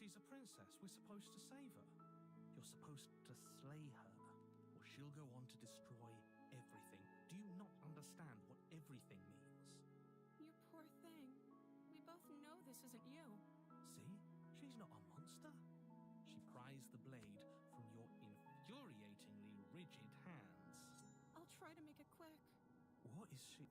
She's a princess. We're supposed to save her. You're supposed to slay her, or she'll go on to destroy everything. Do you not understand what everything means? You poor thing. We both know this isn't you. See? She's not a monster. She pries the blade from your infuriatingly rigid hands. I'll try to make it quick. What is she?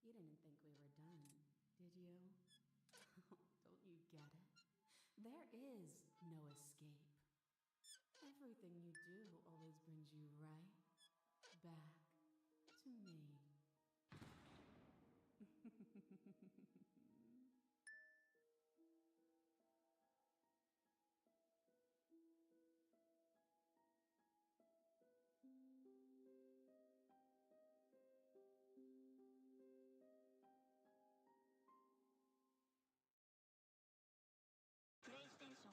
You didn't think we were done, did you? Don't you get it? There is no escape. Everything you do always brings you right back to me. PlayStation.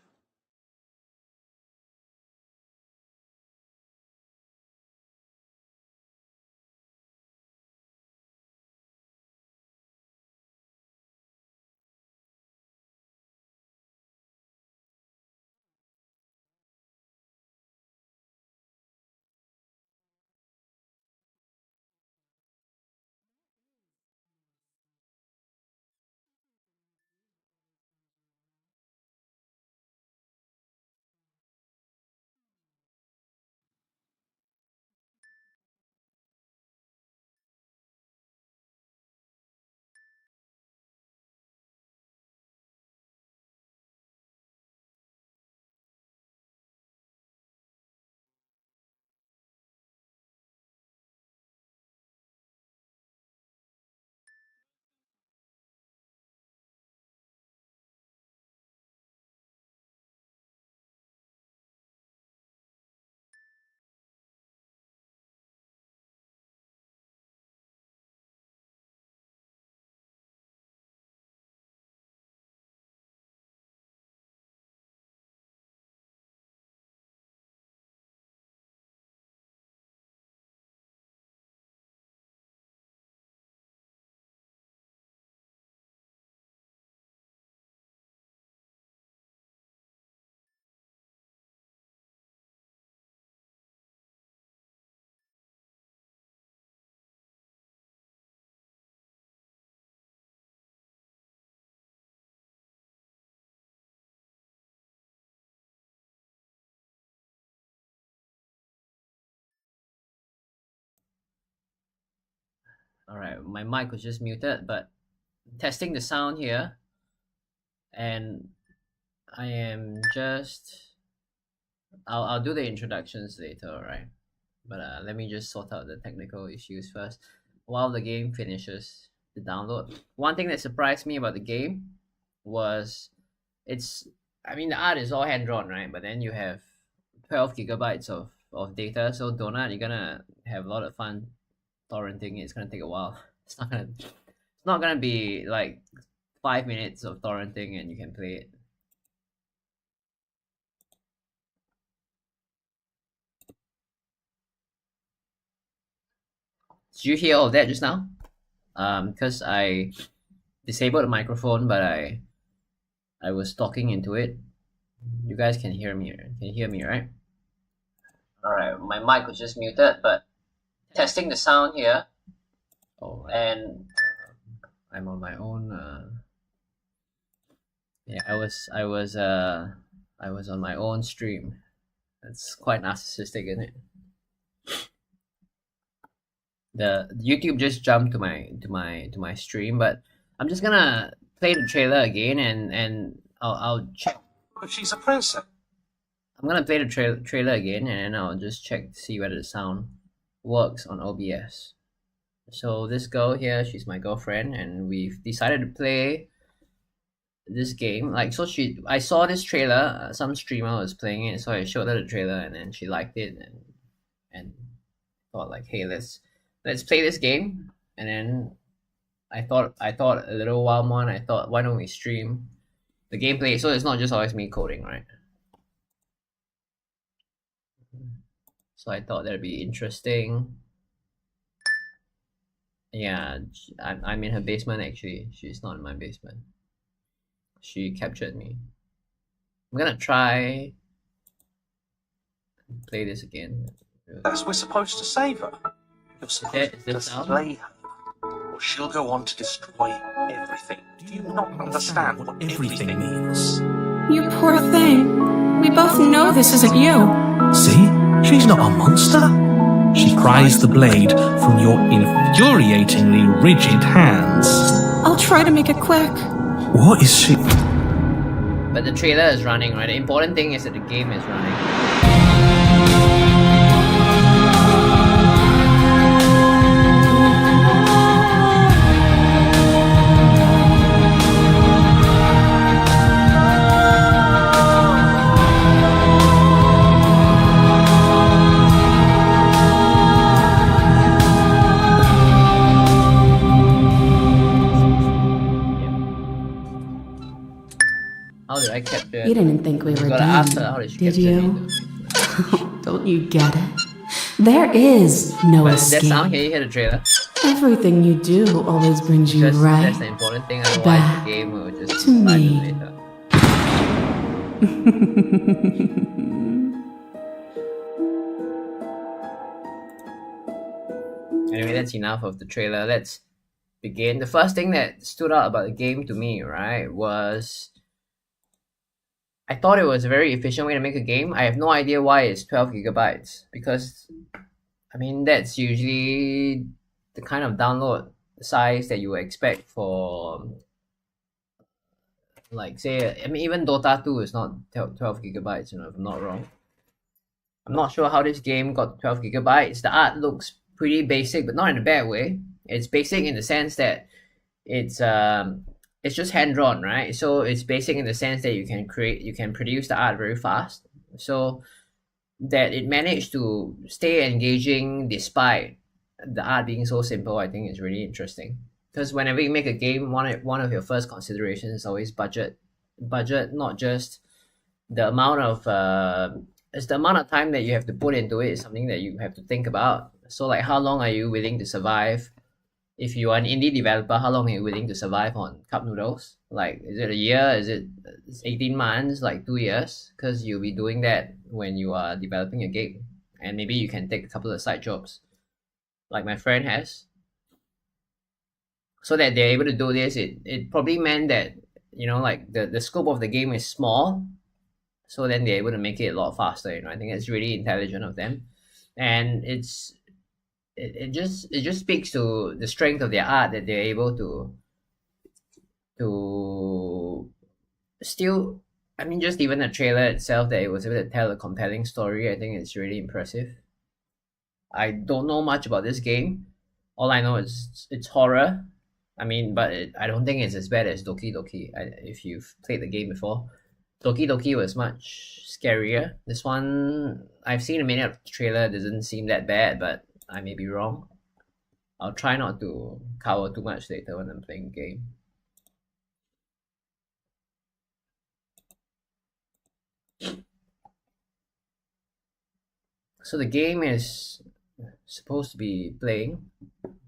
Alright, my mic was just muted, but testing the sound here. And I am just... I'll do the introductions later, alright? But let me just sort out the technical issues first while the game finishes the download. One thing that surprised me about the game was I mean, the art is all hand-drawn, right? But then you have 12 gigabytes of data. So Donut, you're gonna have a lot of fun torrenting. It's gonna take a while. It's not gonna be like 5 minutes of torrenting and you can play it. Did you hear all of that just now? Because I disabled the microphone, but I was talking into it. You guys can hear me. Can you hear me, right? Alright, my mic was just muted, but testing the sound here. Oh, and I'm on my own. Yeah, I was on my own stream. That's quite narcissistic, isn't it? The YouTube just jumped to my stream, but I'm just gonna play the trailer again and I'll check. But she's a princess. I'm gonna play the trailer again and then I'll just check to see whether the sound works on OBS. So this girl here, she's my girlfriend, and we've decided to play this game. Like, so I saw this trailer. Some streamer was playing it, so I showed her the trailer, and then she liked it, and thought like, hey, let's play this game. And then I thought a little while more, and I thought, why don't we stream the gameplay? So it's not just always me coding, right? So I thought that'd be interesting. Yeah, I'm in her basement actually. She's not in my basement. She captured me. I'm gonna try play this again. As we're supposed to save her. You're supposed to slay her, or she'll go on to destroy everything. Do you not understand what everything means? You poor thing. We both know this isn't you. See? She's not a monster. She pries the blade from your infuriatingly rigid hands. I'll try to make it quick. What is she? But the trailer is running, right? The important thing is that the game is running. How did I capture? You didn't think we were gotta done, ask her how did she capture you? me, Don't you get it? There is no But that escape. sound, can you hear the trailer? Everything you do always brings you Because right that's the important thing, otherwise back the game will just to slide me. you later. Anyway, that's enough of the trailer. Let's begin. The first thing that stood out about the game to me, right, was I thought it was a very efficient way to make a game. I have no idea why it's 12 gigabytes, because I mean that's usually the kind of download size that you would expect for, like, say, I mean, even Dota 2 is not 12 gigabytes, you know, if I'm not wrong. I'm not sure how this game got 12 gigabytes. The art looks pretty basic, but not in a bad way. It's basic in the sense that it's just hand-drawn, right? So it's basic in the sense that you can produce the art very fast. So that it managed to stay engaging despite the art being so simple, I think is really interesting. Because whenever you make a game, one of your first considerations is always budget. Budget, not just the amount of it's the amount of time that you have to put into it is something that you have to think about. So like, how long are you willing to survive? If you are an indie developer, how long are you willing to survive on cup noodles? Like, is it a year? Is it 18 months? Like 2 years? Because you'll be doing that when you are developing a game. And maybe you can take a couple of side jobs, like my friend has. So that they're able to do this, it probably meant that, you know, like the scope of the game is small. So then they're able to make it a lot faster, you know. I think it's really intelligent of them. And it just speaks to the strength of their art, that they're able to still, I mean, just even the trailer itself, that it was able to tell a compelling story. I think it's really impressive. I don't know much about this game. All I know is it's horror. I mean, but I don't think it's as bad as Doki Doki. If you've played the game before, Doki Doki was much scarier. This one, I've seen a minute of the trailer, it doesn't seem that bad, but I may be wrong. I'll try not to cover too much later when I'm playing the game. So the game is supposed to be playing,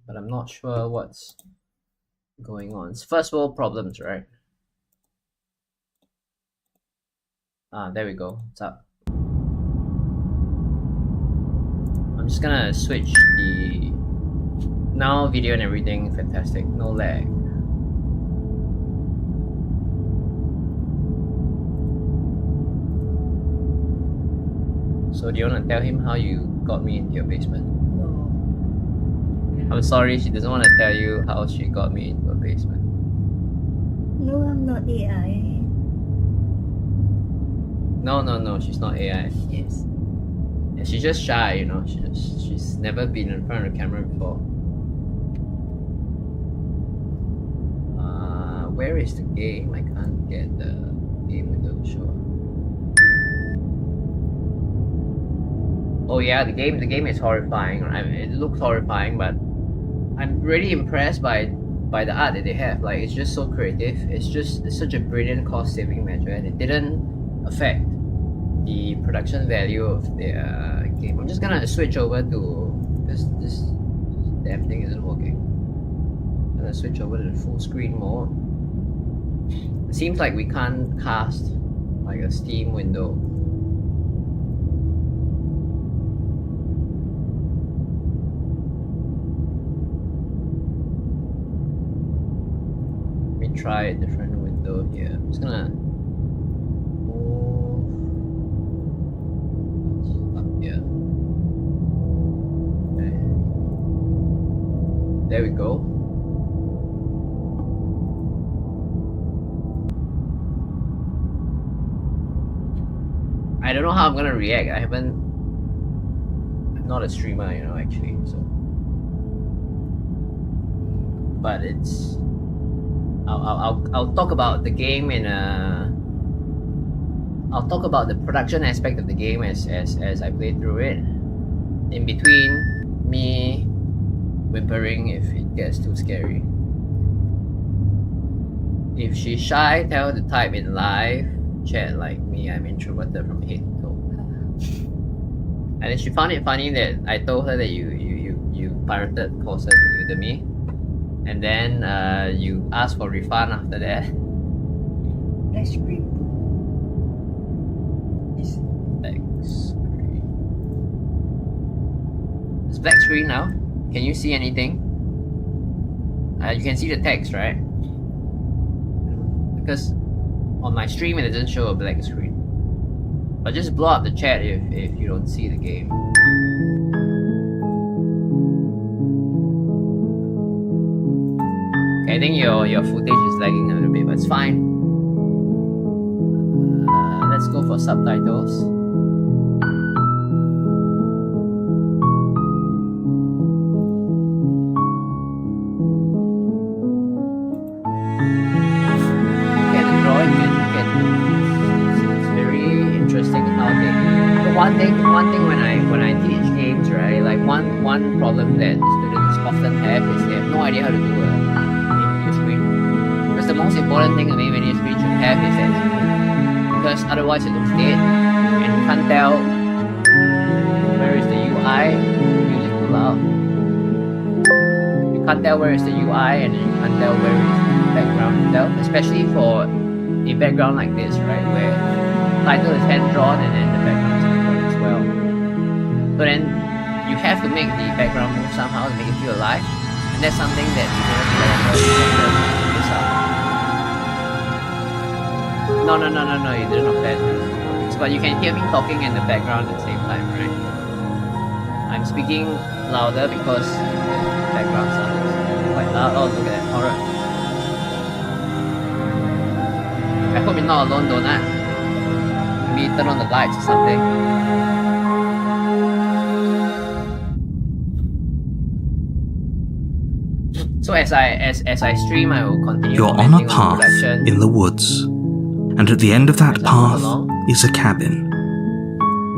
but I'm not sure what's going on. It's first world problems, right? There we go. What's up? I'm just gonna switch the now video and everything. Fantastic, no lag. So do you want to tell him how you got me into your basement? No. I'm sorry, she doesn't want to tell you how she got me into her basement. No, I'm not AI. No, she's not AI. Yes. Yeah, she's just shy, you know. She's never been in front of the camera before. where is the game? I can't get the game window to show. Oh yeah, the game is horrifying. I mean, it looks horrifying, but I'm really impressed by the art that they have. Like, it's just so creative. It's such a brilliant cost-saving measure, and it didn't affect the production value of their game. I'm just gonna switch over to this damn thing isn't working. I'm gonna switch over to the full screen mode. It seems like we can't cast like a Steam window. Try a different window here. I'm just gonna move up here. Okay. There we go. I don't know how I'm gonna react. I'm not a streamer, you know, actually, so. But it's I'll talk about the game in I'll talk about the production aspect of the game as I play through it. In between, me whimpering if it gets too scary. If she's shy, tell her to type in live chat like me. I'm introverted from head to toe. And then she found it funny that I told her that you pirated courses to Udemy. And then you ask for refund after that. Black screen. Black screen. It's black screen now. Can you see anything? You can see the text, right? Because on my stream it doesn't show a black screen. But just blow up the chat if you don't see the game. I think your footage is lagging a little bit, but it's fine. Let's go for subtitles. Okay, the drawing it's very interesting how they. But one thing when I teach games, right? Like one problem that students often have is they have no idea how to do a screen. Because the most important thing a menu screen should have is that, because otherwise it looks dead and you can't tell where is the UI. Music too loud. You can't tell where is the UI and you can't tell where is the background itself, especially for a background like this, right, where the title is hand drawn and then the background is hand drawn as well. So then you have to make the background move somehow to make it feel alive. And that's something that you know No, you didn't offend me. But you can hear me talking in the background at the same time, right? I'm speaking louder because the background sound is quite loud. Oh, look at that horror. I hope you're not alone, Donut. Maybe turn on the lights or something. So as I stream, I will continue. You're on a path in the woods, and at the end of that path is a cabin.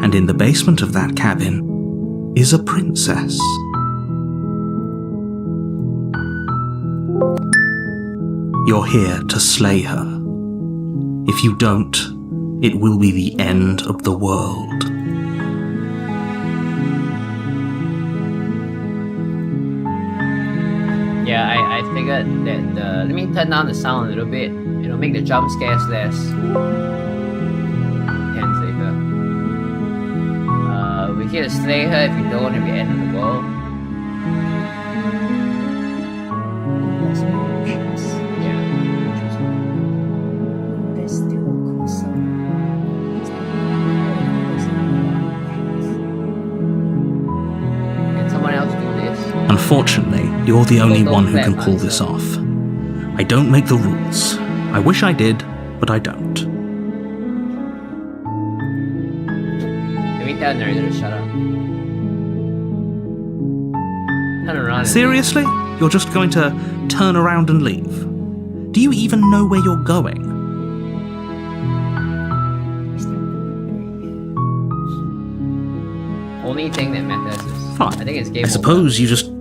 And in the basement of that cabin is a princess. You're here to slay her. If you don't, it will be the end of the world. Yeah, I figured that let me turn down the sound a little bit. It'll make the jump scares less intense later. We're here to slay her. If you don't, it'll be the end of the world. Yeah. There's still a console. Can someone else do this? Unfortunately, you're the only one who can pull this off. I don't make the rules. I wish I did, but I don't. Can we tell the narrator to shut up? Turn around. Seriously? You're just going to turn around and leave? Do you even know where you're going? Only thing that matters is Fine. I think it's game I over. suppose you just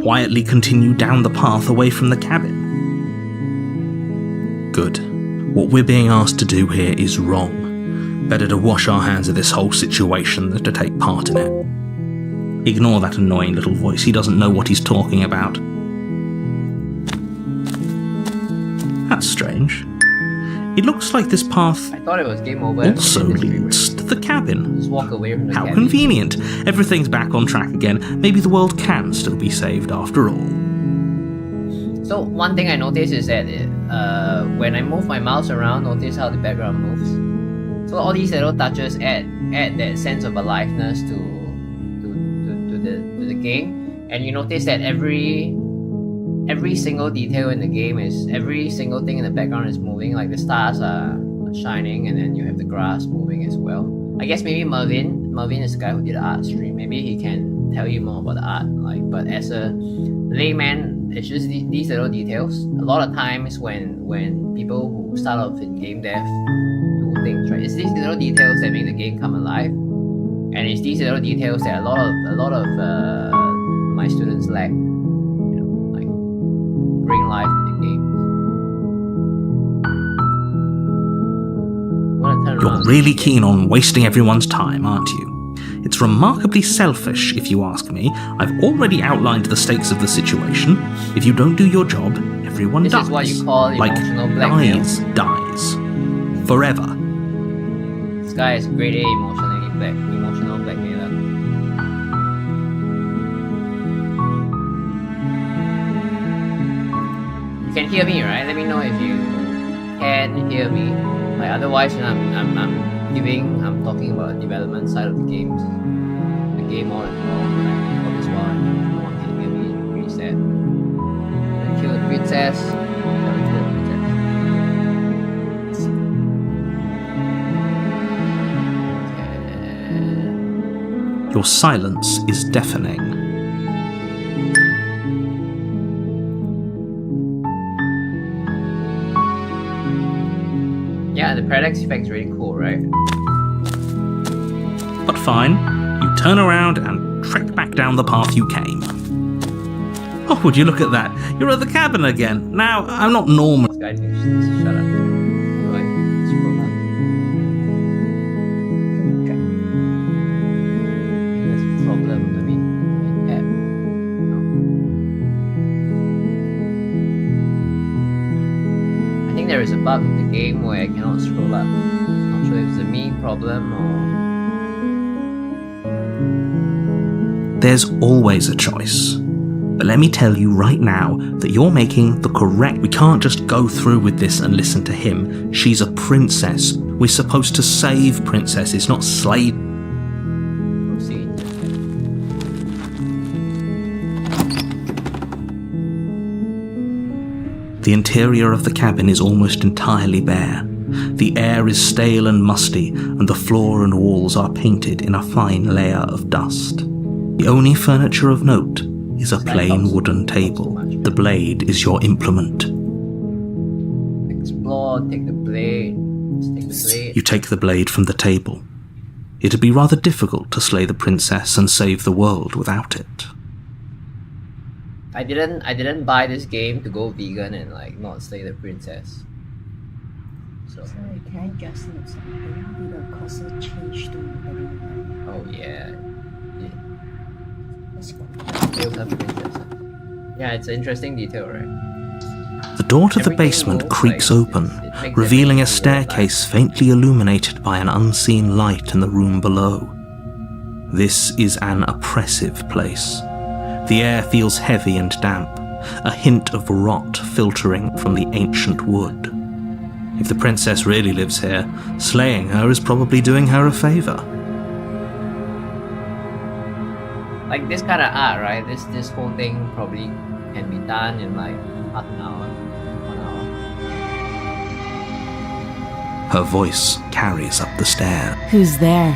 quietly continue down the path away from the cabin. Good. What we're being asked to do here is wrong. Better to wash our hands of this whole situation than to take part in it. Ignore that annoying little voice. He doesn't know what he's talking about. That's strange. It looks like this path I thought it was game over. also leads to the cabin. Just walk away from the How cabin. convenient. Everything's back on track again. Maybe the world can still be saved after all. So one thing I noticed is that when I move my mouse around, notice how the background moves. So all these little touches add that sense of aliveness to the game, and you notice that every single detail in the game is every single thing in the background is moving. Like the stars are shining, and then you have the grass moving as well. I guess maybe Mervin is the guy who did the art stream. Maybe he can tell you more about the art. But as a layman, it's just these little details. A lot of times when people who start off in game dev do things, right, it's these little details that make the game come alive, and it's these little details that a lot of my students lack. Like bring life to the game. You're really keen on wasting everyone's time, aren't you? It's remarkably selfish, if you ask me. I've already outlined the stakes of the situation. If you don't do your job, everyone This dies. is what you call like, emotional blackmail. dies. Forever. This guy is grade A emotional blackmailer. You can hear me, right? Let me know if you can hear me. Like otherwise, I'm talking about the development side of the games, the game all and all. Like all this while, no one can hear me. Pretty sad. Gonna kill the princess. Gotta kill the princess. Your silence is deafening. Yeah, the parallax effect is really cool, right? But fine, you turn around and trek back down the path you came. Oh, would you look at that? You're at the cabin again. Now, I'm not normal. This guy needs to shut up. Right, scroll up. That's the problem. I mean, tab. No. I think there is a bug in the game where I cannot scroll up. Not sure if it's a me problem or. There's always a choice. But let me tell you right now that you're making the correct... We can't just go through with this and listen to him. She's a princess. We're supposed to save princesses, not slay... Proceed. The interior of the cabin is almost entirely bare. The air is stale and musty, and the floor and walls are painted in a fine layer of dust. The only furniture of note is a plain wooden table. The blade is your implement. Explore, take the blade. Just take the blade. You take the blade from the table. It'd be rather difficult to slay the princess and save the world without it. I didn't buy this game to go vegan and like not slay the princess. So Sorry, can I just note something? Did the cursor change to anyone? oh yeah. Let's go. Kills her princess. Yeah, it's an interesting detail, right? The door to the Everything basement moves, creaks like, open, it makes revealing a everything feel staircase faintly illuminated by an unseen light in the room below. This is an oppressive place. The air feels heavy and damp, a hint of rot filtering from the ancient wood. If the princess really lives here, slaying her is probably doing her a favor. Like this kind of art, right? This whole thing probably can be done in like half an hour, 1 hour. Her voice carries up the stair. Who's there?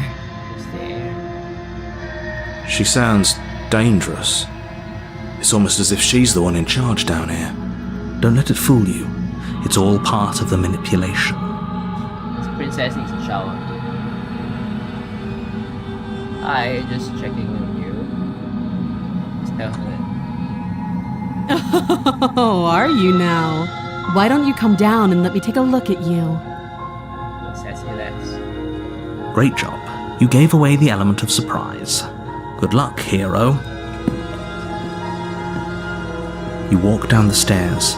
Just there. She sounds dangerous. It's almost as if she's the one in charge down here. Don't let it fool you. It's all part of the manipulation. This princess needs a shower. Hi, just checking on you. Just tell her that. Oh, are you now? Why don't you come down and let me take a look at you? Sassy lass. Great job. You gave away the element of surprise. Good luck, hero. You walk down the stairs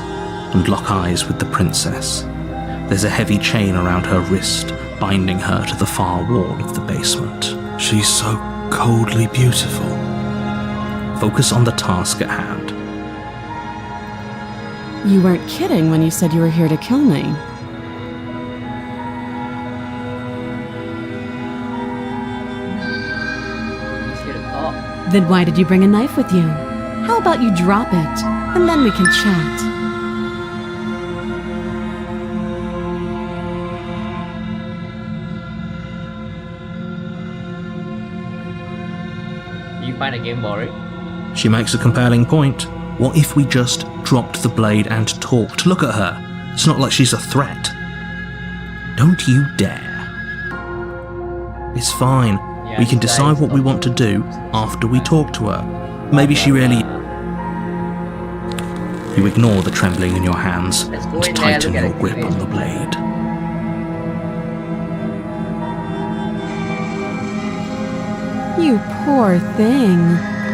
and lock eyes with the princess. There's a heavy chain around her wrist, binding her to the far wall of the basement. She's so coldly beautiful. Focus on the task at hand. You weren't kidding when you said you were here to kill me. He's here to talk. Then why did you bring a knife with you? How about you drop it, and then we can chat. Do you find the game boring? She makes a compelling point. What if we just dropped the blade and talked? Look at her. It's not like she's a threat. Don't you dare. It's fine. Yeah, We can she's decide like- what we want to do after we talk to her. Maybe she really... You ignore the trembling in your hands Let's go and in there, tighten look at your it. grip on the blade. You poor thing.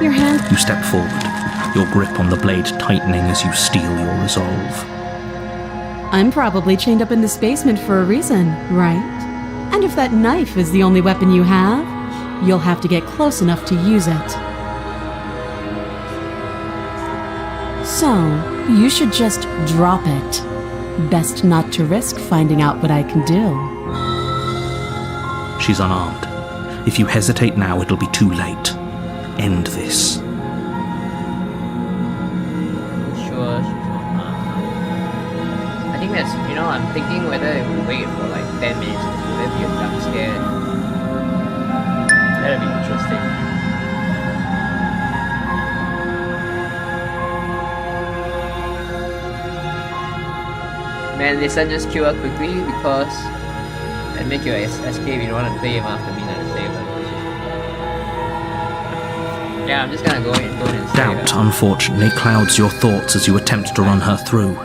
Your hand... You step forward, your grip on the blade tightening as you steel your resolve. I'm probably chained up in this basement for a reason, right? And if that knife is the only weapon you have, you'll have to get close enough to use it. So, you should just drop it. Best not to risk finding out what I can do. She's unarmed. If you hesitate now, it'll be too late. End this. Sure, she's not. I think that's, I'm thinking whether if we wait for like 10 minutes, will there be a jump scare? That'd be interesting. Man, listen, just queue up quickly because and make your escape. You don't want to play him after midnight to save them. Yeah, I'm just gonna go in and save Doubt, her. unfortunately, clouds your thoughts as you attempt to run her through.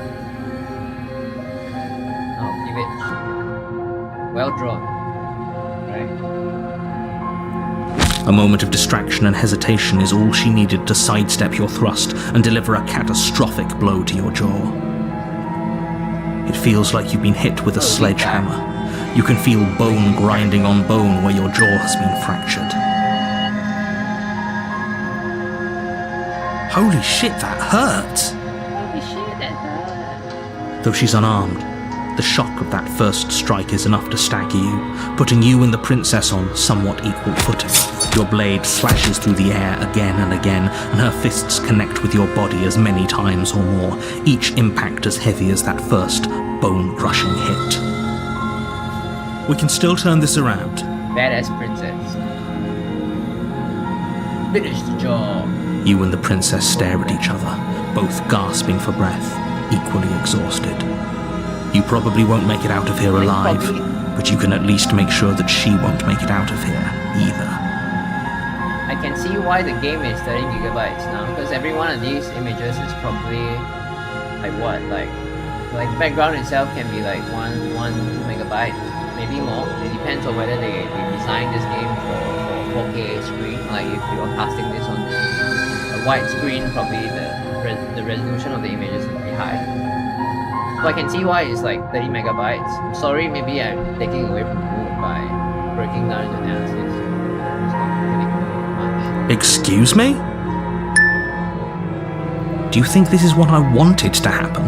Oh, give it. Well drawn. Right. A moment of distraction and hesitation is all she needed to sidestep your thrust and deliver a catastrophic blow to your jaw. It feels like you've been hit with a sledgehammer. You can feel bone grinding on bone where your jaw has been fractured. Holy shit, that hurt! Holy shit, that hurt. Though she's unarmed, the shock of that first strike is enough to stagger you, putting you and the princess on somewhat equal footing. Your blade slashes through the air again and again, and her fists connect with your body as many times or more, each impact as heavy as that first bone-crushing hit. We can still turn this around. Badass princess. Finish the job. You and the princess stare at each other, both gasping for breath, equally exhausted. You probably won't make it out of here alive, but you can at least make sure that she won't make it out of here either. I can see why the game is 30 gigabytes now, because every one of these images is probably like what, like the background itself can be like 2 megabytes, maybe more. It depends on whether they designed this game for 4K screen. Like if you're casting this on a wide screen, probably the resolution of the images will be high. So I can see why it's like 30 megabytes. I'm sorry, maybe I'm taking away from the mood by breaking down into analysis. It's not really much. Excuse me? Do you think this is what I wanted to happen?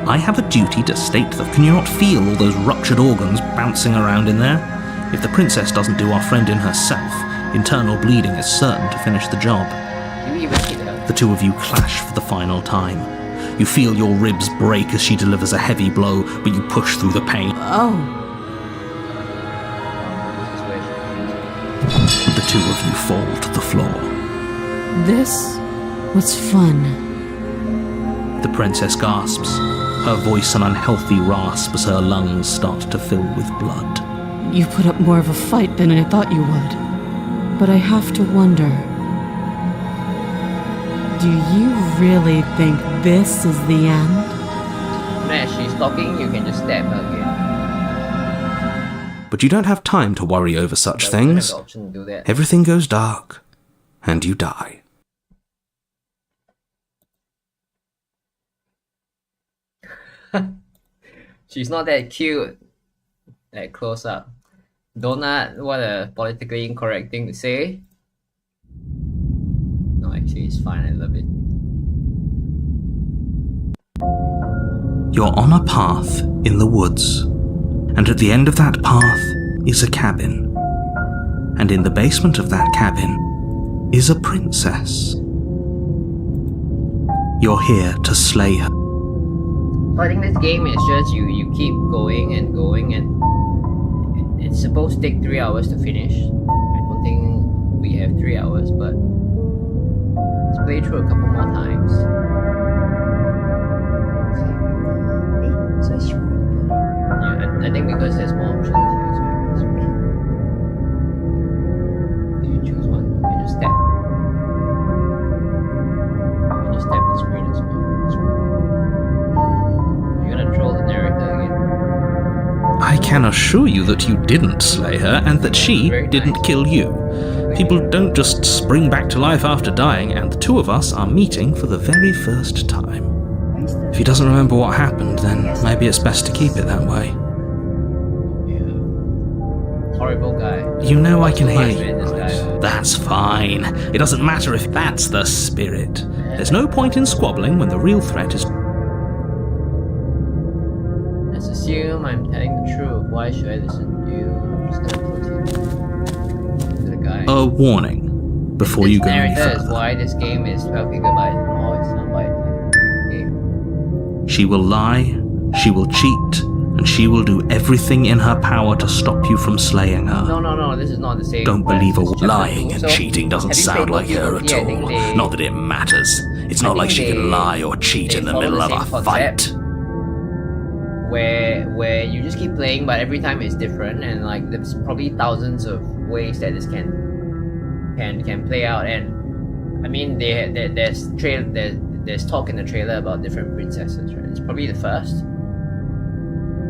I have a duty to state that. Can you not feel all those ruptured organs bouncing around in there? If the princess doesn't do our friend in herself, internal bleeding is certain to finish the job. You even hit her. The two of you clash for the final time. You feel your ribs break as she delivers a heavy blow, but you push through the pain. Oh, The two of you fall to the floor. this was fun. The princess gasps. her voice an unhealthy rasp as her lungs start to fill with blood. You put up more of a fight than I thought you would. But I have to wonder, do you really think this is the end? As she's talking, you can just stab her again. But you don't have time to worry over such But we don't have things. the option to do that. Everything goes dark, and you die. She's not that cute. That close up. Donut, what a politically incorrect thing to say. No, actually, it's fine. I love it. You're on a path in the woods, and at the end of that path is a cabin. And in the basement of that cabin is a princess. You're here to slay her. So I think this game is just you keep going and going, and it's supposed to take 3 hours to finish. I don't think we have 3 hours, but let's play through a couple more times. 最喜欢的部分。 Yeah, I think because there's more options here, so it's okay. You choose one, you just tap. You just tap the screen as well. You're gonna troll the narrator again. I can assure you that you didn't slay her and that she Very didn't nice. kill you. People don't just spring back to life after dying, and the two of us are meeting for the very first time. If he doesn't remember what happened, then maybe it's best to keep it that way. Yeah. Horrible guy. You know I can Too hear much, you, man, this right? guy. That's fine. It doesn't matter if that's the spirit. There's no point in squabbling when the real threat is... Let's assume I'm telling the truth. Why should I listen to you? I'm just gonna proceed to the guy. A warning before you go any narrator is further. why this game is 12 gigabytes. No, it's not by game. She will lie, she will cheat, and she will do everything in her power to stop you from slaying her. No, this is not the same. Don't believe her. This is chapter Lying two. and So, cheating doesn't have you sound played like her Pokemon? at Yeah, I think all. they- Not that it matters. It's I not like think she can they- lie or cheat they in the follow middle the of same a concept. fight. Where you just keep playing, but every time it's different, and like there's probably thousands of ways that this can play out. And I mean, there's talk in the trailer about different princesses, right? It's probably the first.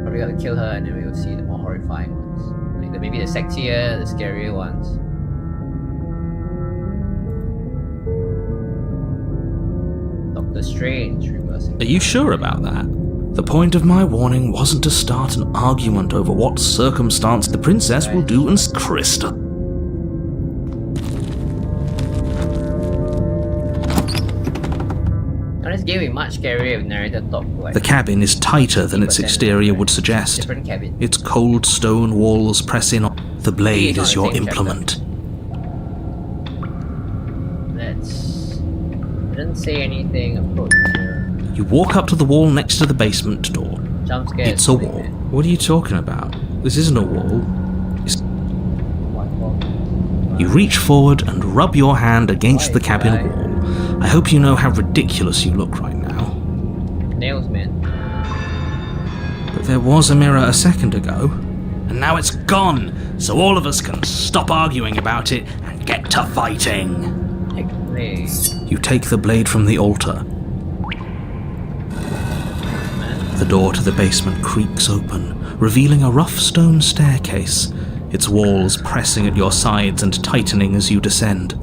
Probably gotta kill her, and then we will see the more horrifying ones, like maybe the sexier, the scarier ones. Doctor Strange reversing. Are you sure about that? The point of my warning wasn't to start an argument over what circumstance the princess will do and Krista. Now this game is much scarier if narrator talk like The cabin is tighter than its exterior would suggest. different cabin. Its cold stone walls press in on. The blade It's is not your the same implement. Let's. It doesn't say anything. Approach here. You walk up to the wall next to the basement door. Jump scare. It's a wall. What are you talking about? This isn't a wall. You reach forward and rub your hand against the cabin wall. I hope you know how ridiculous you look right now. Nails, man. But there was a mirror a second ago, and now it's gone, so all of us can stop arguing about it and get to fighting. Take the blade. You take the blade from the altar. The door to the basement creaks open, revealing a rough stone staircase, its walls pressing at your sides and tightening as you descend.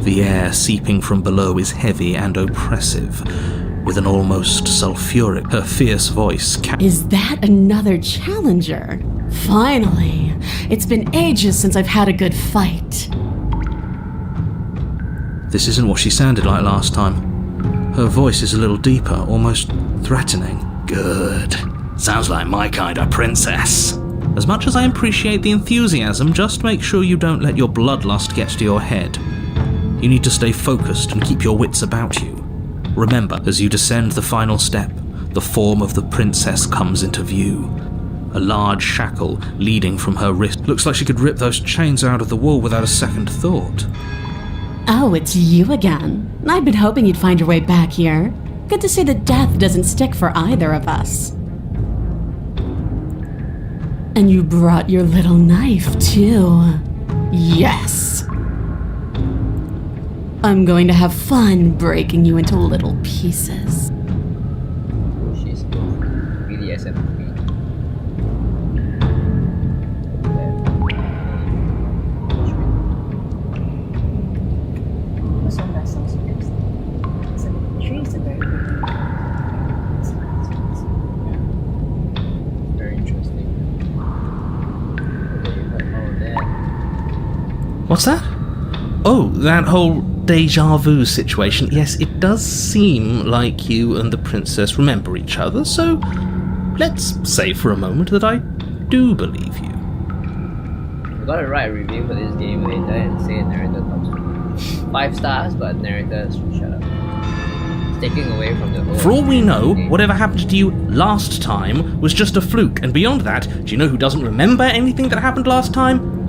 The air seeping from below is heavy and oppressive, with an almost sulfuric, her fierce voice Is that another challenger? Finally! It's been ages since I've had a good fight. This isn't what she sounded like last time. Her voice is a little deeper, almost threatening. Good. Sounds like my kind of princess. As much as I appreciate the enthusiasm, just make sure you don't let your bloodlust get to your head. You need to stay focused and keep your wits about you. Remember, as you descend the final step, the form of the princess comes into view. A large shackle leading from her wrist. Looks like she could rip those chains out of the wall without a second thought. Oh, it's you again. I've been hoping you'd find your way back here. Good to see that death doesn't stick for either of us. And you brought your little knife, too. Yes! I'm going to have fun breaking you into little pieces. She's BDSM queen. This one that sounds interesting. So the trees are very big. Very interesting. What's that? Oh, that whole deja vu situation. Yes, it does seem like you and the princess remember each other, so let's say for a moment that I do believe you. I got to write a review for this game later and say narrator talks 5 stars, but narrator shut up. It's taking away from the whole. For all we know, whatever happened to you last time was just a fluke, and beyond that, do you know who doesn't remember anything that happened last time?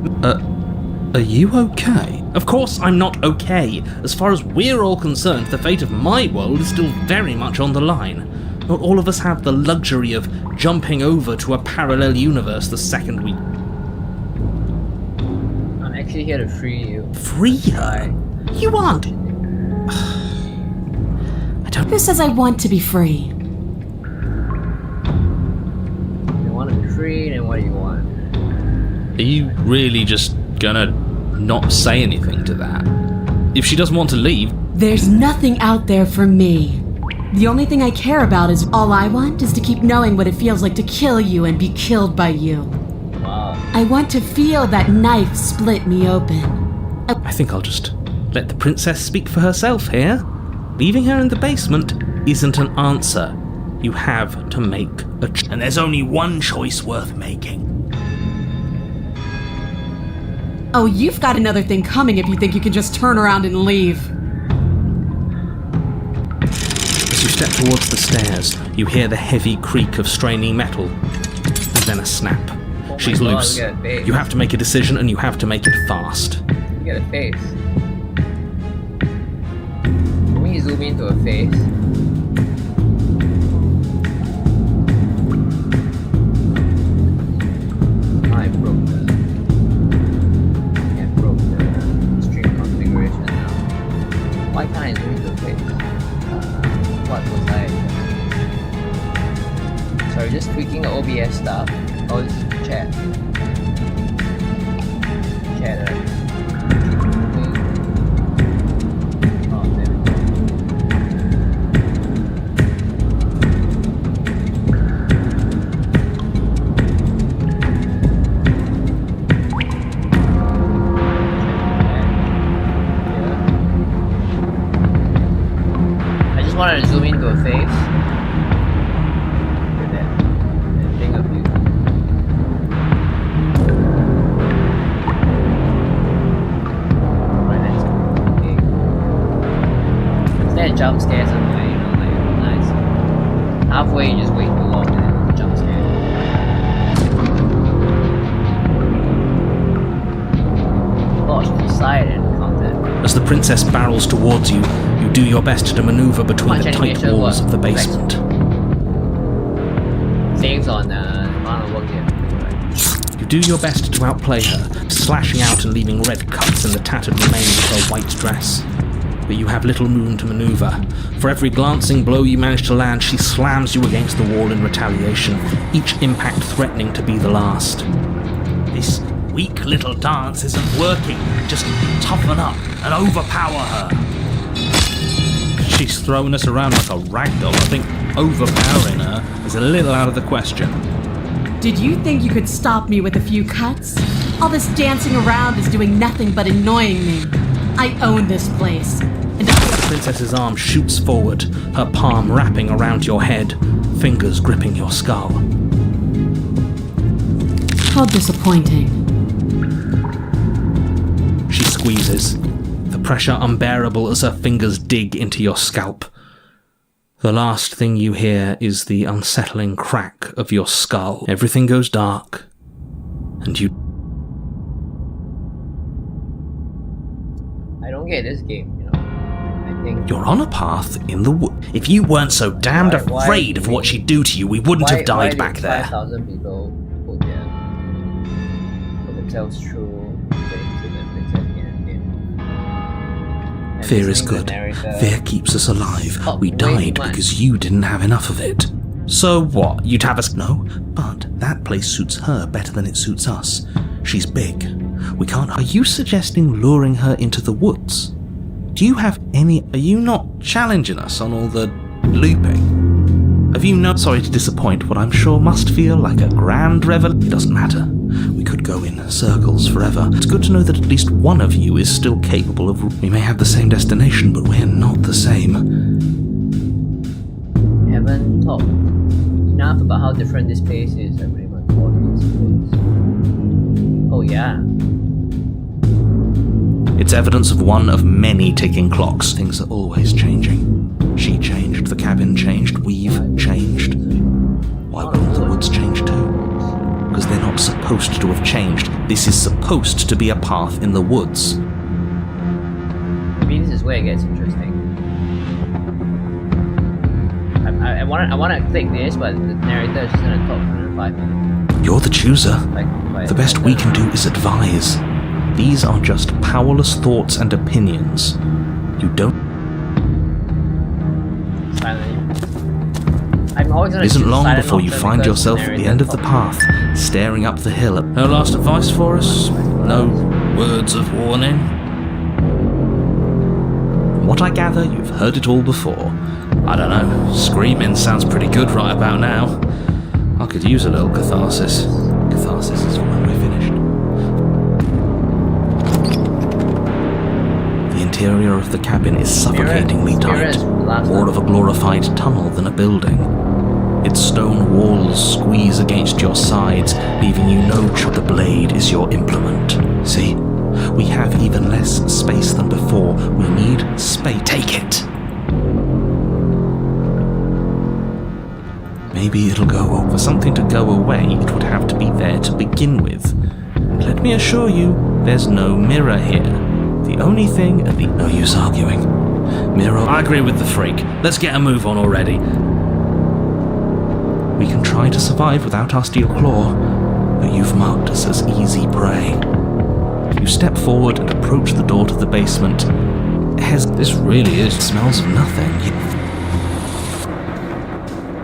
Are you okay? Of course I'm not okay. As far as we're all concerned, the fate of my world is still very much on the line. Not all of us have the luxury of jumping over to a parallel universe the second we... I'm actually here to free you. Free her? You aren't... I don't... Who says I want to be free? You want to be free, then what do you want? Are you really just gonna not say anything to that? If she doesn't want to leave... There's nothing out there for me. The only thing I care about is all I want is to keep knowing what it feels like to kill you and be killed by you. Wow. I want to feel that knife split me open. I think I'll just let the princess speak for herself here. Leaving her in the basement isn't an answer. You have to make a and there's only one choice worth making. Oh, you've got another thing coming if you think you can just turn around and leave. As you step towards the stairs, you hear the heavy creak of straining metal, and then a snap. Oh She's God, loose. look at her face. You have to make a decision, and you have to make it fast. Look at her face. Can we zoom into her face? I broke the stream configuration now. Why can't I zoom into her face? What was I? Sorry, just tweaking the OBS stuff. Oh, this is chat. Chat. Oh, there we go. I just wanted to zoom into her face. Look at that thing of you. Right, that's okay. Is that a jump scare somewhere, you know, like nice. Halfway you just wait too long and then jump scare. Launch to the side and contact. As the princess barrels towards you, you do your best to maneuver between Much the tight animation walls work. of the basement. Saves on amount of work here. You do your best to outplay her, slashing out and leaving red cuts in the tattered remains of her white dress. But you have little room to maneuver. For every glancing blow you manage to land, she slams you against the wall in retaliation, each impact threatening to be the last. This weak little dance isn't working. Just toughen up and overpower her. She's throwing us around like a ragdoll. I think overpowering her is a little out of the question. Did you think you could stop me with a few cuts? All this dancing around is doing nothing but annoying me. I own this place, and The princess's arm shoots forward, her palm wrapping around your head, fingers gripping your skull. how disappointing. She squeezes, the pressure unbearable as her fingers dig into your scalp. The last thing you hear is the unsettling crack of your skull. Everything goes dark, and you... I don't get this game, you know. I leaving? You're on a path in the wood. If you weren't so damned Why afraid of what she'd do to you, we wouldn't have died back there. 5,000 people put themselves through things in the princess and Fear is listening to good. the narrator. Fear keeps us alive. Oh, We way died too much. because you didn't have enough of it. So what? You'd have us? No, but that place suits her better than it suits us. She's big. We can't. Are you suggesting luring her into the woods? Do you have any? Are you not challenging us on all the looping? Have you no? Sorry to disappoint what I'm sure must feel like a grand revel. It doesn't matter. We could go in circles forever. It's good to know that at least one of you is still capable of. We may have the same destination, but we're not the same. We haven't talked enough about how different this place is that Raymond thought these woods. Oh yeah. It's evidence of one of many ticking clocks. Things are always changing. She changed, the cabin changed, we've changed. Why wouldn't the woods change too? Because they're not supposed to have changed. This is supposed to be a path in the woods. Maybe this is where it gets interesting. I want to click this, but the narrator is just going to talk for another 5 minutes. You're the chooser. Like, The best we can do is advise. These are just powerless thoughts and opinions. You don't. I'm always gonna It isn't choose long silent before you option find because yourself the at the narrator end of the talks. path, staring up the hill. No last advice for us? No words of warning? From what I gather, you've heard it all before. I don't know, screaming sounds pretty good right about now. I could use a little catharsis. Catharsis is when we're finished. The interior of the cabin is suffocatingly tight, more of a glorified tunnel than a building. Its stone walls squeeze against your sides, leaving you no choice. The blade is your implement. See? We have even less space than before. We need space. Take it! Maybe it'll go away. For something to go away, it would have to be there to begin with. And let me assure you, there's no mirror here. The only thing and no use arguing. Mirror. I agree with the freak. Let's get a move on already. We can try to survive without our steel claw, but you've marked us as easy prey. You step forward and approach the door to the basement. This really is. Smells of nothing.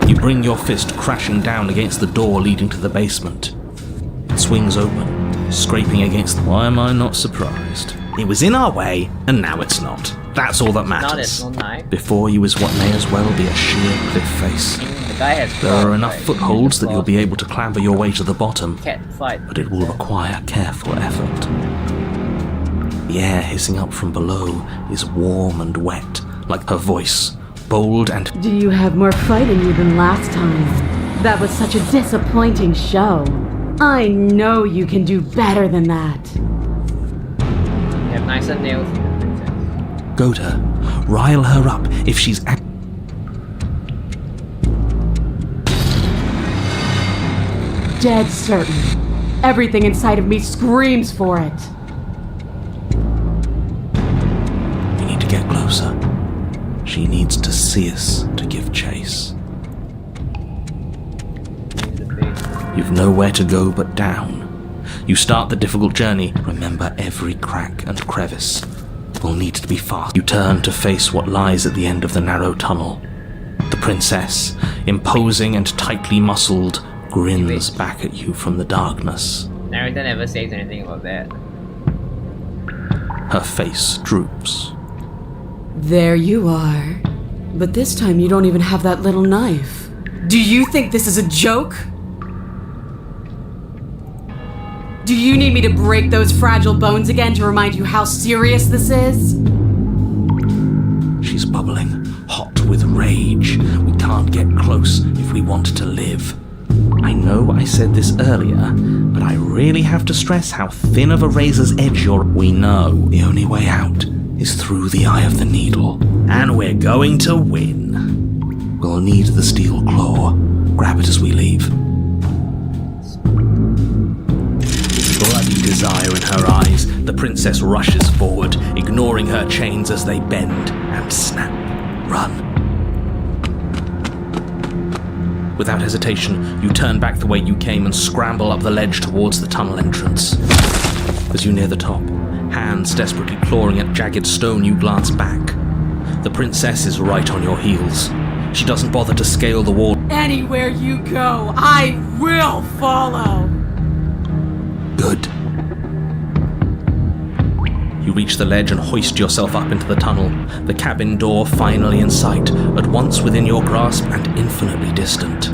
You bring your fist crashing down against the door leading to the basement. It swings open, scraping against. Why am I not surprised? It was in our way, and now it's not. That's all that matters. Now there's no knife. Before you is what may as well be a sheer cliff face. The guy has There are claws, enough right? footholds that you'll be Claws. able to clamber your way to the bottom, Cat fight. but it will require careful effort. The air hissing up from below is warm and wet, like her voice, bold and... Do you have more fight in you than last time? That was such a disappointing show. I know you can do better than that. You have nicer nails than the princess. Goad her, rile her up if she's... Dead certain. Everything inside of me screams for it. We need to get closer. She needs to see us to give chase. Into the face. You've nowhere to go but down. You start the difficult journey. Remember, every crack and crevice will need to be fast. You turn to face what lies at the end of the narrow tunnel. The princess, imposing and tightly muscled, grins back at you from the darkness. Narrator never says anything about that. Her face droops. There you are. But this time you don't even have that little knife. Do you think this is a joke? Do you need me to break those fragile bones again to remind you how serious this is? She's bubbling, hot with rage. We can't get close if we want to live. I know I said this earlier, but I really have to stress how thin of a razor's edge you're. We know the only way out is through the eye of the needle, and we're going to win. We'll need the steel claw. Grab it as we leave. Bloody desire in her eyes, The princess rushes forward, ignoring her chains as they bend and snap. Run. Without hesitation, you turn back the way you came and scramble up the ledge towards the tunnel entrance. As you near the top, hands desperately clawing at jagged stone, you glance back. The princess is right on your heels. She doesn't bother to scale the wall. Anywhere you go, I will follow! Good. You reach the ledge and hoist yourself up into the tunnel, the cabin door finally in sight, at once within your grasp and infinitely distant.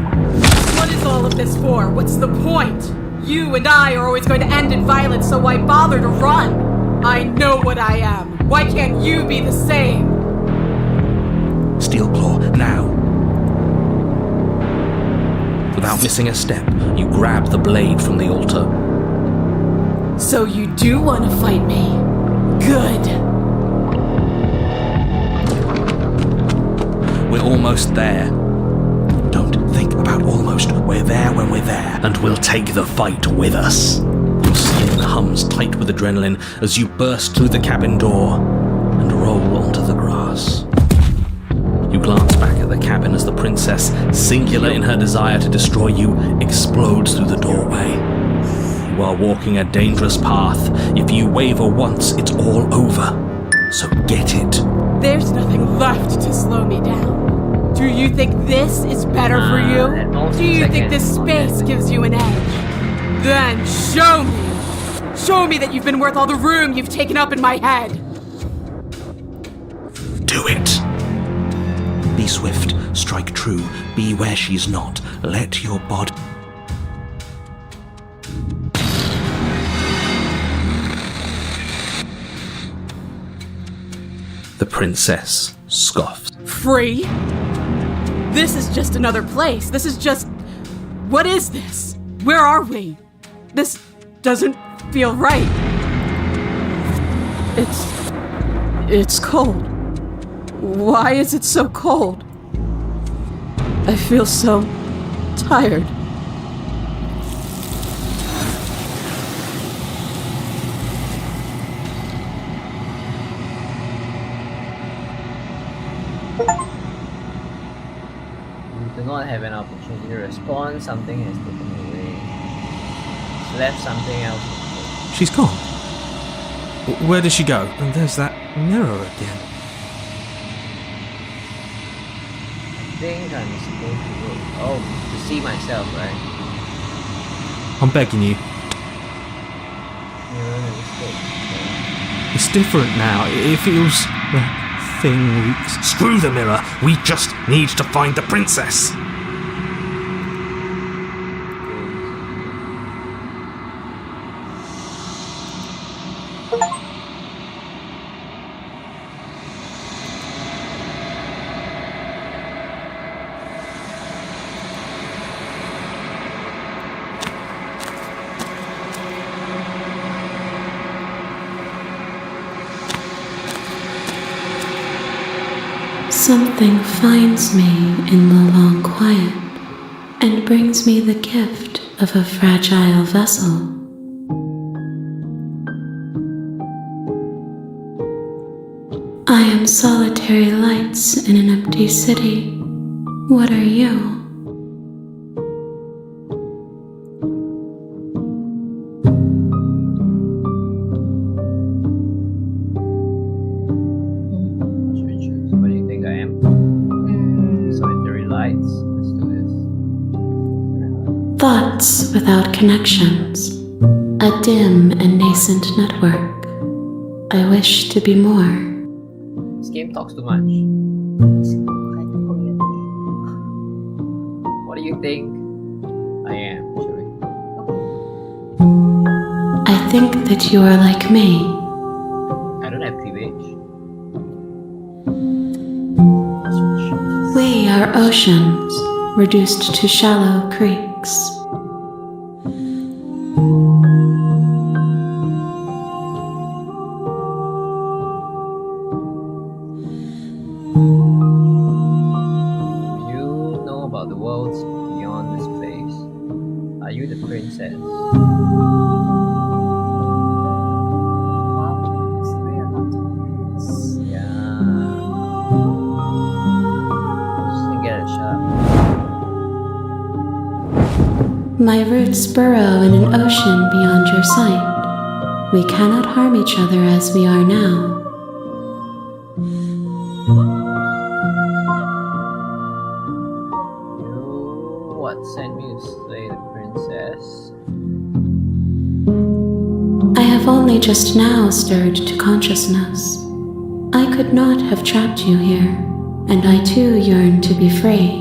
What is all of this for? What's the point? You and I are always going to end in violence, so why bother to run? I know what I am. Why can't you be the same? Steelclaw, now. Without missing a step, you grab the blade from the altar. So you do want to fight me? Good. We're almost there. Don't think about almost. We're there when we're there, and we'll take the fight with us. Your skin hums tight with adrenaline as you burst through the cabin door and roll onto the grass. You glance back at the cabin as the princess, singular in her desire to destroy you, explodes through the doorway. You are walking a dangerous path. If you waver once, it's all over. So get it. There's nothing left to slow me down. Do you think this is better for you? Do you think this space gives you an edge? Then show me! Show me that you've been worth all the room you've taken up in my head! Do it! Be swift, strike true, be where she's not. Let your body... The princess scoffs. Free? This is just another place. This is just... What is this? Where are we? This doesn't feel right. It's cold. Why is it so cold? I feel so tired. You do not have an opportunity to respond. Something has taken away. She's left something else. She's gone. Where did she go? And there's that mirror again. I think I'm supposed to go. Oh, to see myself, right? I'm begging you. Mirror mistake. Okay. It's different now. It feels... that thing leaks. Screw the mirror, we just need to find the princess. Something finds me in the long quiet and brings me the gift of a fragile vessel. I am solitary lights in an empty city. What are you? Thoughts without connections, a dim and nascent network. I wish to be more. This game talks too much. What do you think I am, Chewie? I think that you are like me. I don't have cleavage. We are oceans, reduced to shallow creeks. You know about the worlds beyond this place. Are you the princess? My roots burrow in an ocean beyond your sight. We cannot harm each other as we are now. What sent me to slay the princess? I have only just now stirred to consciousness. I could not have trapped you here, and I too yearn to be free.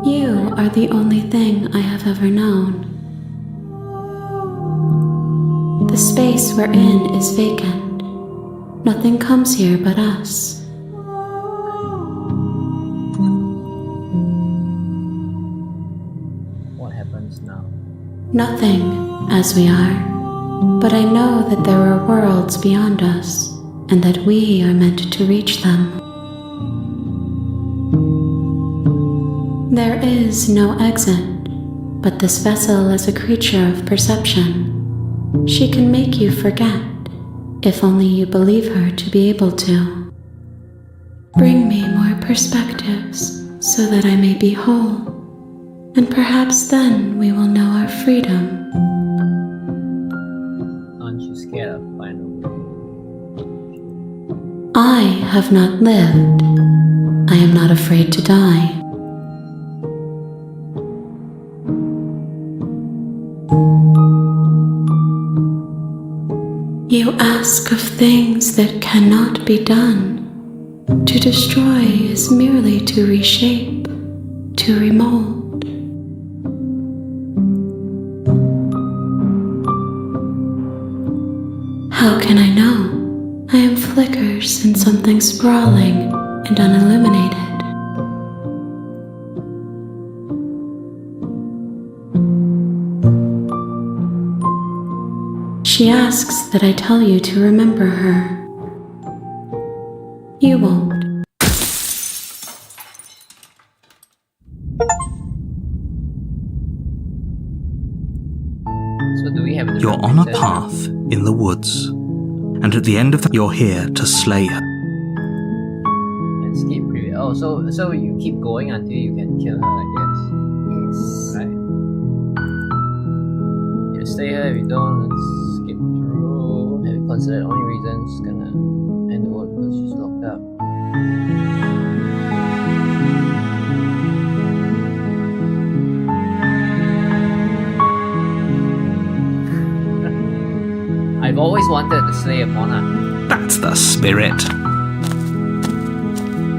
You are the only thing I have ever known. The space we're in is vacant. Nothing comes here but us. What happens now? Nothing, as we are. But I know that there are worlds beyond us, and that we are meant to reach them. There is no exit, but this vessel is a creature of perception. She can make you forget, if only you believe her to be able to. Bring me more perspectives, so that I may be whole, and perhaps then we will know our freedom. Aren't you scared of finding a way? I have not lived. I am not afraid to die. You ask of things that cannot be done. To destroy is merely to reshape, to remold. How can I know? I am flickers in something sprawling and unilluminated. She asks that I tell you to remember her. You won't. So do we have the You're on a princess? path in the woods, and at the end of that, you're here to slay her. And skip preview. Oh, so you keep going until you can kill her, I guess. Yes. Right. You stay here. If you don't, let's skip through. Have you considered only reasons gonna end the world because she's locked up? I've always wanted to slay a monarch. That's the spirit.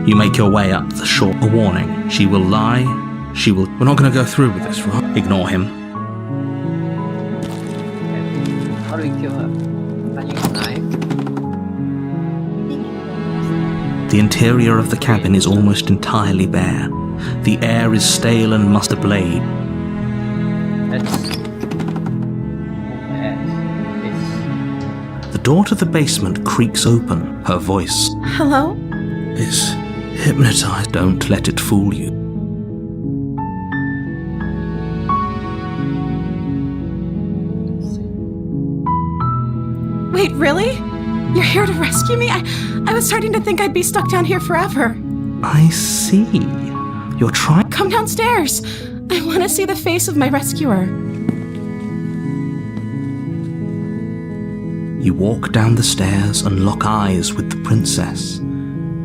You make your way up the shore. A warning. She will lie. She will... We're not going to go through with this, right? Ignore him. Okay. How do we kill her? Can you use a knife? The interior of the cabin is almost entirely bare. The air is stale and must a blade. That's... The door to the basement creaks open. Her voice Hello? is hypnotized. Don't let it fool you. Wait, really? You're here to rescue me? I was starting to think I'd be stuck down here forever. I see. You're trying... Come downstairs. I want to see the face of my rescuer. You walk down the stairs and lock eyes with the princess.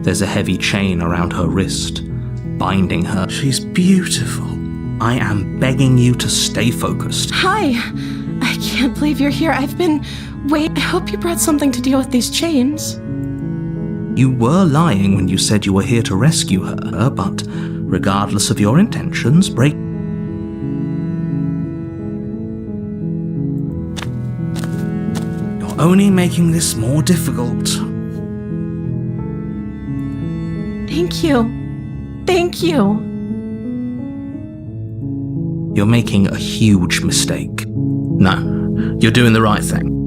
There's a heavy chain around her wrist, binding her. She's beautiful. I am begging you to stay focused. Hi. I can't believe you're here. Wait, I hope you brought something to deal with these chains. You were lying when you said you were here to rescue her, but regardless of your intentions, break... You're only making this more difficult. Thank you. Thank you. You're making a huge mistake. No, you're doing the right thing.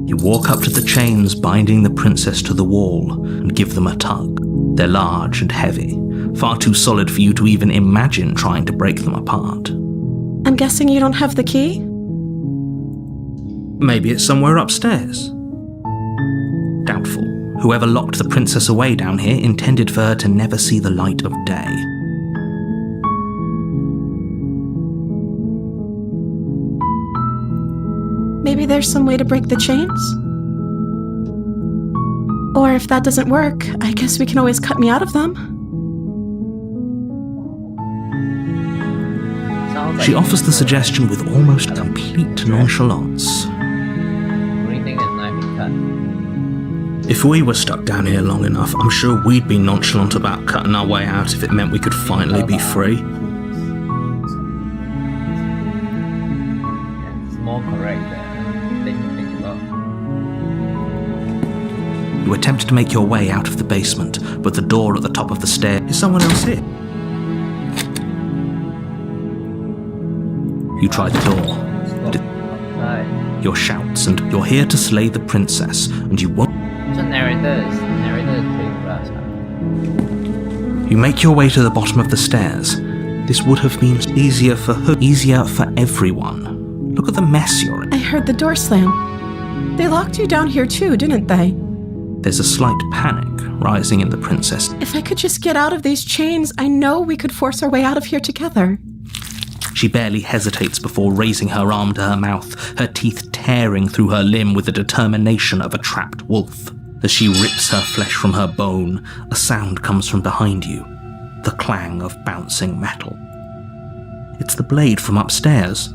You walk up to the chains binding the princess to the wall and give them a tug. They're large and heavy, far too solid for you to even imagine trying to break them apart. I'm guessing you don't have the key? Maybe it's somewhere upstairs. Doubtful. Whoever locked the princess away down here intended for her to never see the light of day. Maybe there's some way to break the chains? Or if that doesn't work, I guess we can always cut me out of them. Sounds like She offers the suggestion with almost complete nonchalance. only thing is knife and cut. If we were stuck down here long enough, I'm sure we'd be nonchalant about cutting our way out if it meant we could finally be free. It's more correct than thing to think about. You attempt to make your way out of the basement, but the door at the top of the stair is someone else here. You try the door. Stop outside. Your shouts, and you're here to slay the princess, and you won't. So narrator is playing glass. You make your way to the bottom of the stairs. This would have been easier for her, easier for everyone. Look at the mess you're in. I heard the door slam. They locked you down here too, didn't they? There's a slight panic rising in the princess. If I could just get out of these chains, I know we could force our way out of here together. She barely hesitates before raising her arm to her mouth, her teeth tearing through her limb with the determination of a trapped wolf. As she rips her flesh from her bone, a sound comes from behind you, the clang of bouncing metal. It's the blade from upstairs.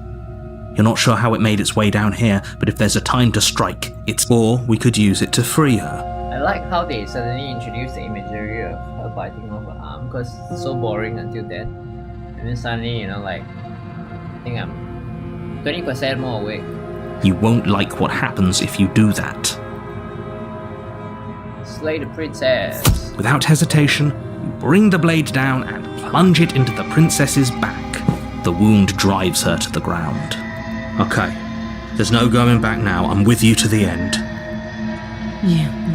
You're not sure how it made its way down here, but if there's a time to strike, it's... Or we could use it to free her. I like how they suddenly introduced the imagery of her biting off her arm, because it's so boring until then. And then suddenly, like, I think I'm 20% more awake. You won't like what happens if you do that. Slay the princess. Without hesitation, you bring the blade down and plunge it into the princess's back. The wound drives her to the ground. Okay, there's no going back now. I'm with you to the end.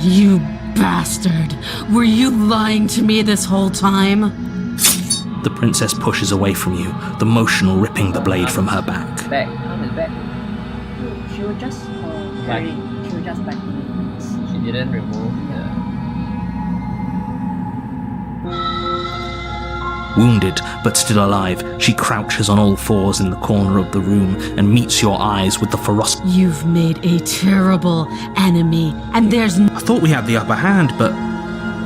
You bastard! Were you lying to me this whole time? The princess pushes away from you, the motion ripping the blade from her back. Back. Arm is back. She will just Back. she will just back. She didn't remove the... Wounded, but still alive, she crouches on all fours in the corner of the room and meets your eyes with the ferocity. You've made a terrible enemy, and there's I thought we had the upper hand, but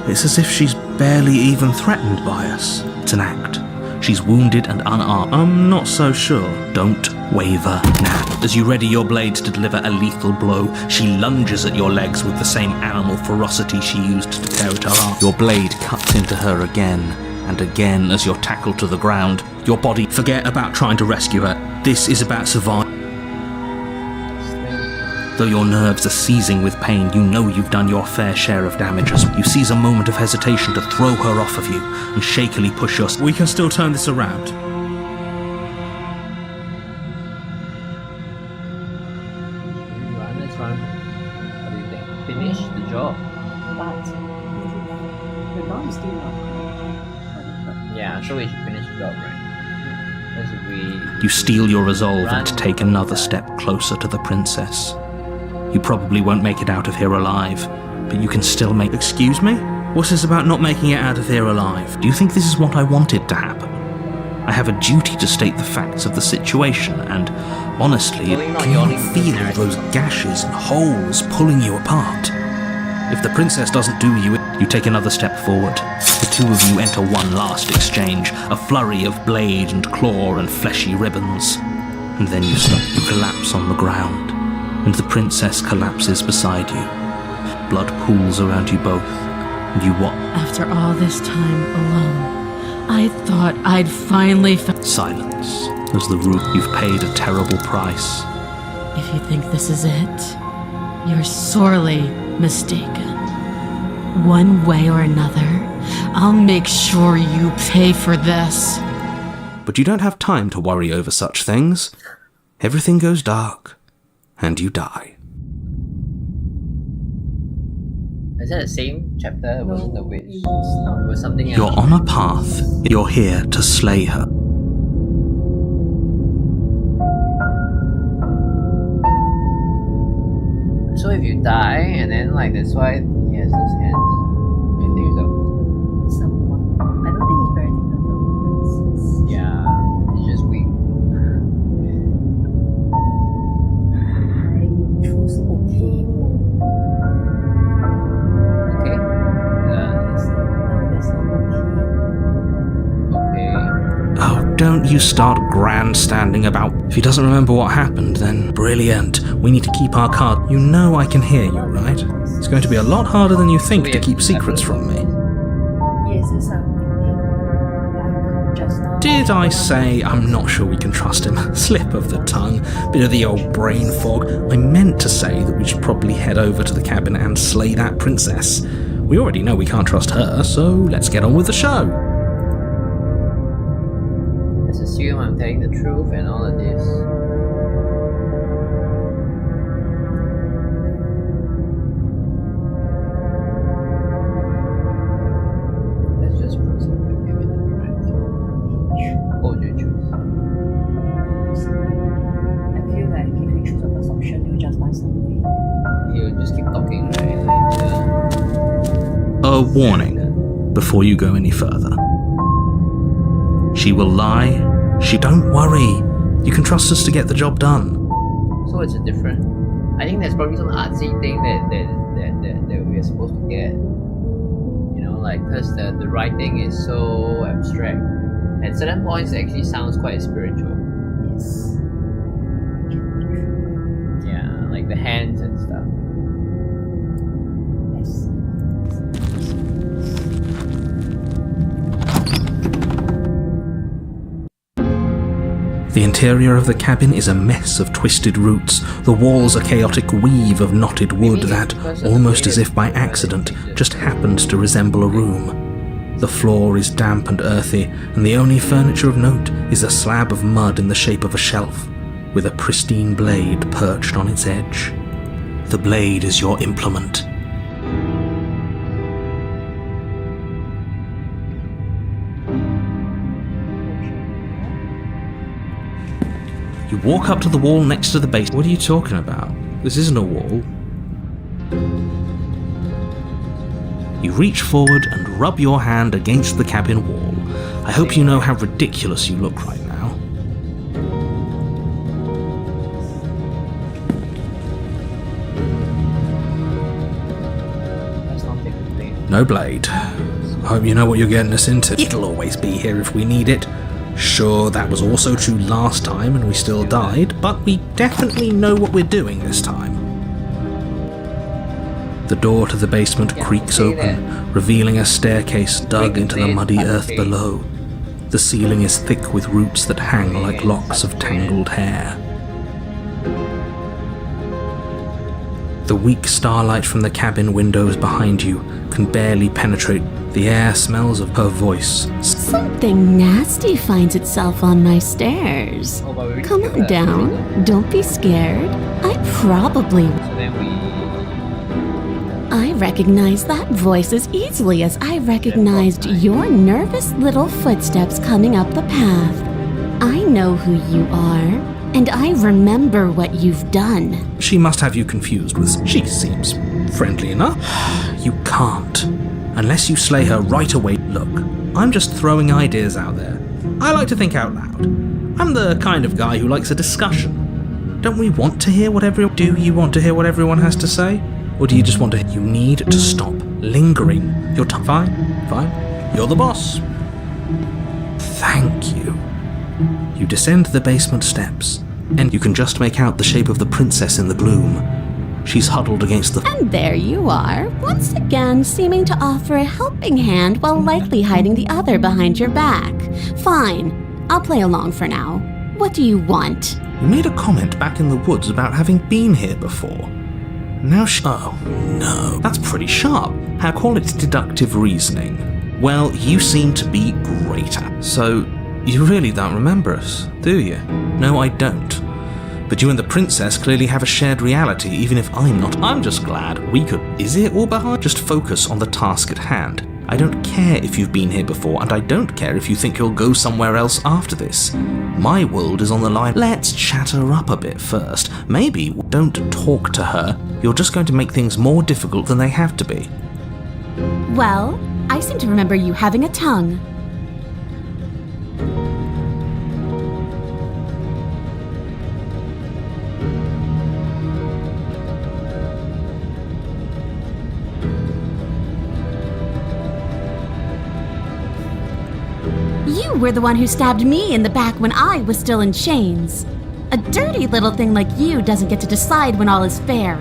it's as if she's barely even threatened by us. It's an act. She's wounded and unarmed. I'm not so sure. Don't waver now. As you ready your blades to deliver a lethal blow, she lunges at your legs with the same animal ferocity she used to tear at her arm. Your blade cuts into her again and again as you're tackled to the ground. Your body, forget about trying to rescue her. This is about survival. Though your nerves are seizing with pain, you know you've done your fair share of damage as you seize a moment of hesitation to throw her off of you and shakily push us. We can still turn this around. Let's run. What do you think? Finish the job. But the door is still locked. Yeah, so we should finish the job, right? Because if we... You steel your resolve and take another step closer to the princess. You probably won't make it out of here alive, but you can still make... Excuse me? What's this about not making it out of here alive? Do you think this is what I wanted to happen? I have a duty to state the facts of the situation, and honestly, can you not feel those gashes and holes pulling you apart? If the princess doesn't do you, you take another step forward. The two of you enter one last exchange, a flurry of blade and claw and fleshy ribbons. And then you stop. You collapse on the ground, and the princess collapses beside you. Blood pools around you both, and you watch. After all this time alone, I thought I'd finally Silence. As the root, you've paid a terrible price. If you think this is it, you're sorely mistaken. One way or another, I'll make sure you pay for this. But you don't have time to worry over such things. Everything goes dark, and you die. Is that the same chapter? It wasn't the witch. It was something else. You're on a path. You're here to slay her. So if you die, and then that's why he He has those hands. I think so. Someone. I don't think he's very different from Princess. Yeah, he's just weak. I choose okay. Okay. There's no okay. Okay. Oh, don't you start grandstanding about. If he doesn't remember what happened, then brilliant. We need to keep our card. You know I can hear you, right? It's going to be a lot harder than you think to keep secrets from me. Yes, it's something like just now. Did I say I'm not sure we can trust him? Slip of the tongue, bit of the old brain fog. I meant to say that we should probably head over to the cabin and slay that princess. We already know we can't trust her, so let's get on with the show. Let's assume I'm telling the truth and all of this. Let's just proceed to give it a try. What would you choose? I feel like if you choose the first option, you just find some way. He'll just keep talking, right? A warning before you go any further. She will lie. Don't worry. You can trust us to get the job done. So it's a different. I think there's probably some artsy thing that we're supposed to get. You know, like because the writing is so abstract. At certain points, it actually sounds quite spiritual. Yes. Yeah, like the hands and stuff. Yes. The interior of the cabin is a mess of twisted roots. The walls a chaotic weave of knotted wood that, almost as if by accident, just happens to resemble a room. The floor is damp and earthy, and the only furniture of note is a slab of mud in the shape of a shelf, with a pristine blade perched on its edge. The blade is your implement. You walk up to the wall next to the base. What are you talking about? This isn't a wall. You reach forward and rub your hand against the cabin wall. I hope you know how ridiculous you look right now. Let's not take the blade. No blade. I hope you know what you're getting us into. It'll always be here if we need it. Sure, that was also true last time and we still died, but we definitely know what we're doing this time. The door to the basement creaks open, revealing a staircase dug into the muddy earth below. The ceiling is thick with roots that hang like locks of tangled hair. The weak starlight from the cabin windows behind you can barely penetrate. The air smells of her voice. Something nasty finds itself on my stairs. Oh, but we Come killed on that. down. Don't be scared. I probably... So then I recognize that voice as easily as I recognized your nervous little footsteps coming up the path. I know who you are, and I remember what you've done. She must have you confused with... She seems friendly enough. You can't. Unless you slay her right away. Look, I'm just throwing ideas out there. I like to think out loud. I'm the kind of guy who likes a discussion. Don't we want to hear what everyone... Do you want to hear what everyone has to say? Or do you just want to... You need to stop lingering. You're fine. You're the boss. Thank you. You descend the basement steps, and you can just make out the shape of the princess in the gloom. She's huddled against the... And there you are, once again seeming to offer a helping hand while likely hiding the other behind your back. Fine, I'll play along for now. What do you want? You made a comment back in the woods about having been here before. Now Oh, no. That's pretty sharp. I call it deductive reasoning. Well, you seem to be great at. So, you really don't remember us, do you? No, I don't. But you and the princess clearly have a shared reality, even if I'm not. I'm just glad we could... Is it all behind? Just focus on the task at hand. I don't care if you've been here before, and I don't care if you think you'll go somewhere else after this. My world is on the line. Let's chat her up a bit first. Maybe don't talk to her. You're just going to make things more difficult than they have to be. Well, I seem to remember you having a tongue. You were the one who stabbed me in the back when I was still in chains. A dirty little thing like you doesn't get to decide when all is fair.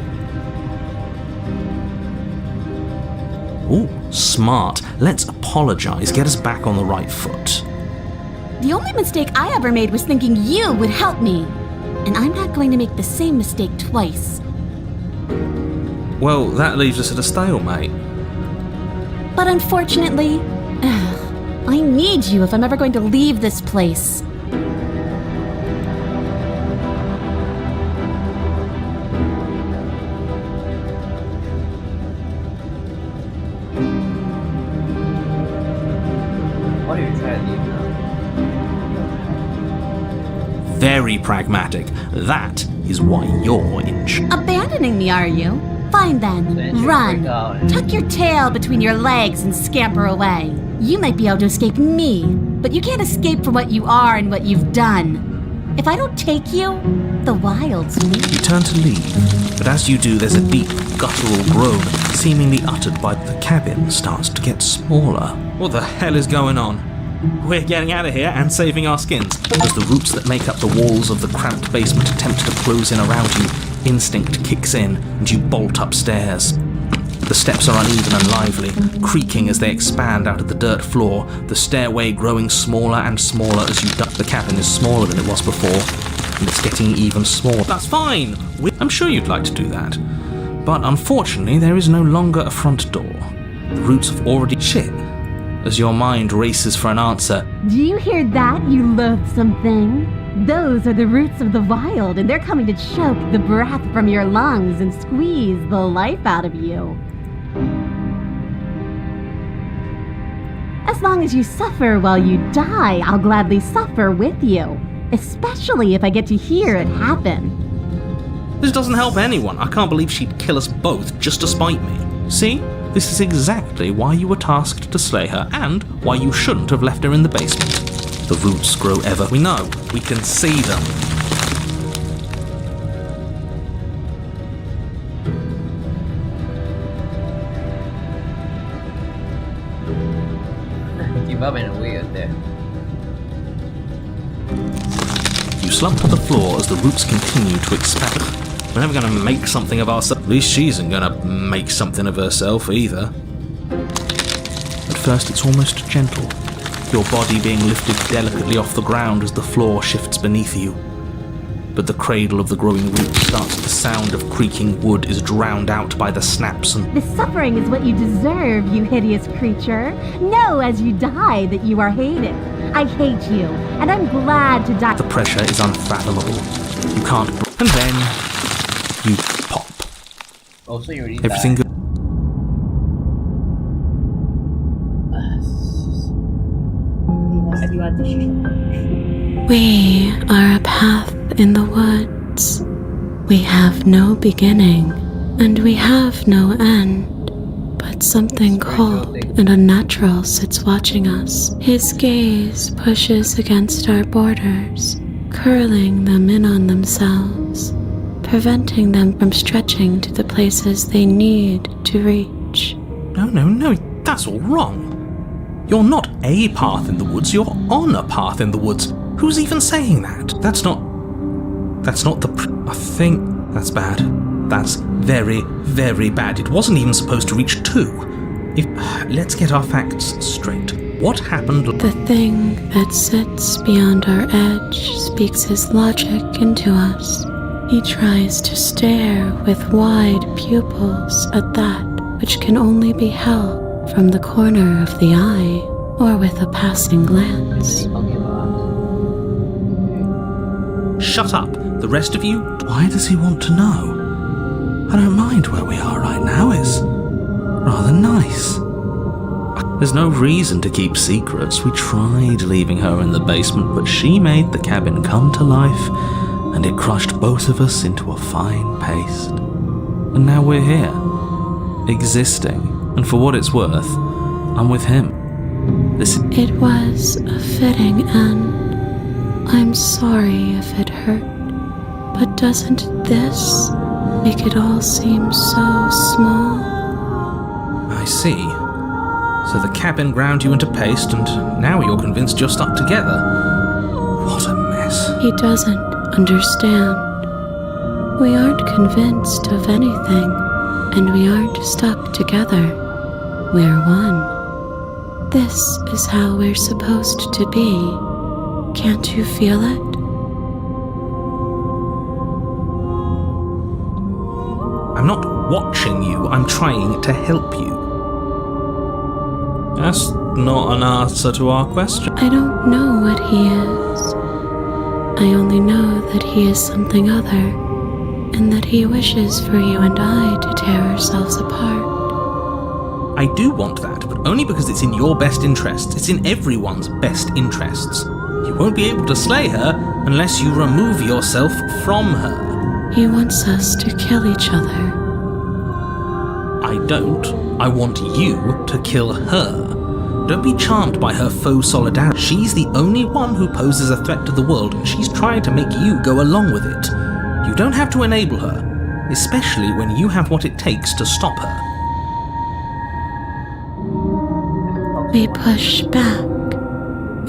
Ooh, smart. Let's apologize, get us back on the right foot. The only mistake I ever made was thinking you would help me. And I'm not going to make the same mistake twice. Well, that leaves us at a stalemate. But unfortunately, I need you if I'm ever going to leave this place. What are you trying to do now? Very pragmatic. That is why you're in Abandoning me, are you? Fine then. Then you Run. freak out and- Tuck your tail between your legs and scamper away. You might be able to escape me, but you can't escape from what you are and what you've done. If I don't take you, the wilds me. You turn to leave, but as you do, there's a deep, guttural groan, seemingly uttered by the cabin, starts to get smaller. What the hell is going on? We're getting out of here and saving our skins. As the roots that make up the walls of the cramped basement attempt to close in around you, instinct kicks in and you bolt upstairs. The steps are uneven and lively, creaking as they expand out of the dirt floor, the stairway growing smaller and smaller as you duck. The cabin is smaller than it was before, and it's getting even smaller. That's fine! I'm sure you'd like to do that. But unfortunately, there is no longer a front door. The roots have already shit. As your mind races for an answer, Do you hear that, you loathsome thing? Those are the roots of the wild, and they're coming to choke the breath from your lungs and squeeze the life out of you. As long as you suffer while you die, I'll gladly suffer with you. Especially if I get to hear it happen. this doesn't help anyone. I can't believe she'd kill us both just to spite me. See? This is exactly why you were tasked to slay her, and why you shouldn't have left her in the basement. The roots grow ever. We know. We can see them. Give up in a weird there. You slump to the floor as the roots continue to expand. We're never going to make something of ourselves. At least she isn't going to make something of herself either. At first it's almost gentle, your body being lifted delicately off the ground as the floor shifts beneath you. But the cradle of the growing roots starts. The sound of creaking wood is drowned out by the snaps and... The suffering is what you deserve, you hideous creature. Know as you die that you are hated. I hate you, and I'm glad to die. The pressure is unfathomable. You can't... And then... you pop. Oh, so you already Everything died. goes... We are a path in the woods. We have no beginning, and we have no end. But something cold and unnatural sits watching us. His gaze pushes against our borders, curling them in on themselves, preventing them from stretching to the places they need to reach. No, that's all wrong. You're not a path in the woods, you're on a path in the woods. Who's even saying that? That's not I think that's bad. That's very, very bad. It wasn't even supposed to reach 2. Let's get our facts straight. What happened? The thing that sits beyond our edge speaks his logic into us. He tries to stare with wide pupils at that which can only be held from the corner of the eye or with a passing glance. Shut up. The rest of you? Why does he want to know? I don't mind where we are right now. It's rather nice. There's no reason to keep secrets. We tried leaving her in the basement, but she made the cabin come to life, and it crushed both of us into a fine paste. And now we're here, existing, and for what it's worth, I'm with him. This It was a fitting end. I'm sorry if it hurt, but doesn't this make it all seem so small? I see. So the cabin ground you into paste, and now you're convinced you're stuck together. What a mess. He doesn't understand. We aren't convinced of anything, and we aren't stuck together. We're one. This is how we're supposed to be. Can't you feel it? I'm not watching you, I'm trying to help you. That's not an answer to our question. I don't know what he is. I only know that he is something other, and that he wishes for you and I to tear ourselves apart. I do want that, but only because it's in your best interests. It's in everyone's best interests. You won't be able to slay her unless you remove yourself from her. He wants us to kill each other. I don't. I want you to kill her. Don't be charmed by her faux solidarity. She's the only one who poses a threat to the world, and she's trying to make you go along with it. You don't have to enable her, especially when you have what it takes to stop her. We push back.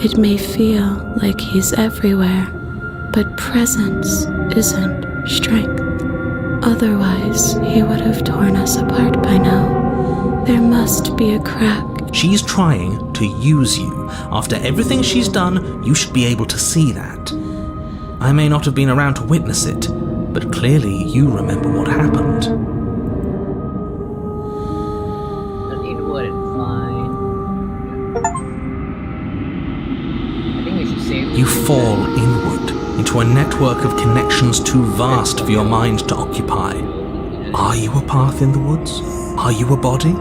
It may feel like he's everywhere, but presence isn't strength. Otherwise, he would have torn us apart by now. There must be a crack. She's trying to use you. After everything she's done, you should be able to see that. I may not have been around to witness it, but clearly you remember what happened. An inward and fine. I think we should save. You fall inward into a network of connections too vast for your mind to occupy. Are you a path in the woods? Are you a body?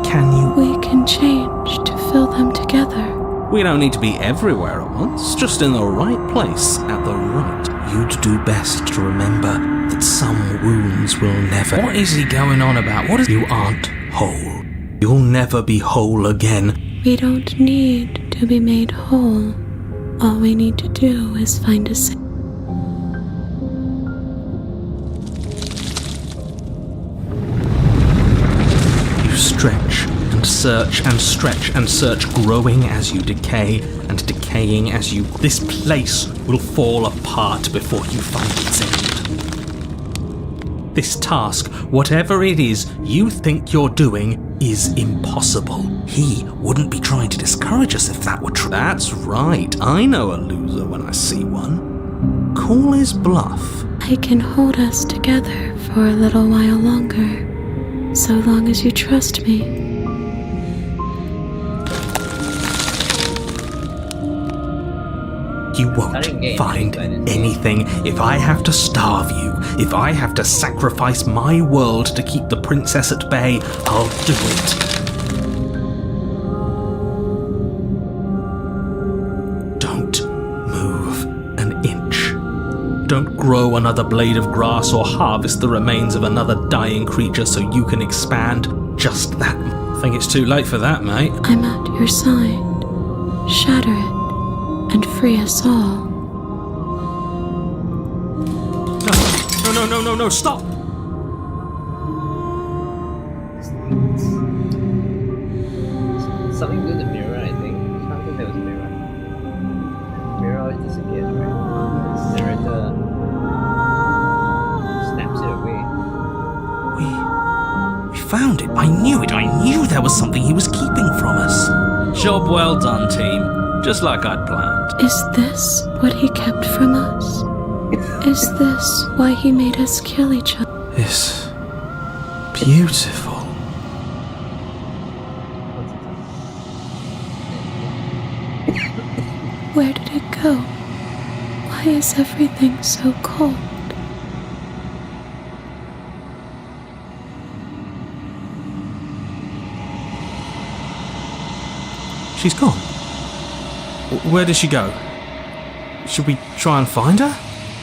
Can you? We can change to fill them together. We don't need to be everywhere at once, just in the right place at the right. You'd do best to remember that some wounds will never... What is he going on about? What is... You aren't whole. You'll never be whole again. We don't need to be made whole. All we need to do is find a safe. You stretch and search and stretch and search, growing as you decay and decaying as you... This place will fall apart before you find its end. This task, whatever it is you think you're doing, is impossible. He wouldn't be trying to discourage us if that were true. That's right, I know a loser when I see one. Call his bluff. I can hold us together for a little while longer, so long as you trust me. You won't find anything if I have to starve you. If I have to sacrifice my world to keep the princess at bay, I'll do it. Don't move an inch. Don't grow another blade of grass or harvest the remains of another dying creature so you can expand. Just that. I think it's too late for that, mate. I'm at your side. Shatter it and free us all. No, stop! Something to do with the mirror, I think. I don't think there was a mirror. Mirror always disappears, right? The narrator snaps it away. We found it. I knew it. I knew there was something he was keeping from us. Job well done, team. Just like I'd planned. Is this what he kept from us? Is this why he made us kill each other? It's beautiful. Where did it go? Why is everything so cold? She's gone. Where did she go? Should we try and find her?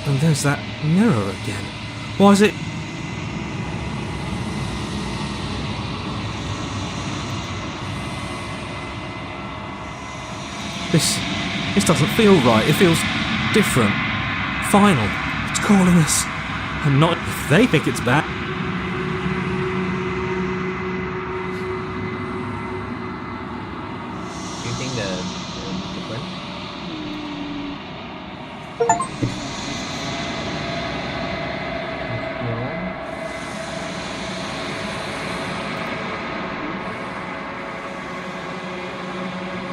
And there's that mirror again. Why is it... This doesn't feel right. It feels different. Final. It's calling us. And not if they think it's bad. Do you think the different?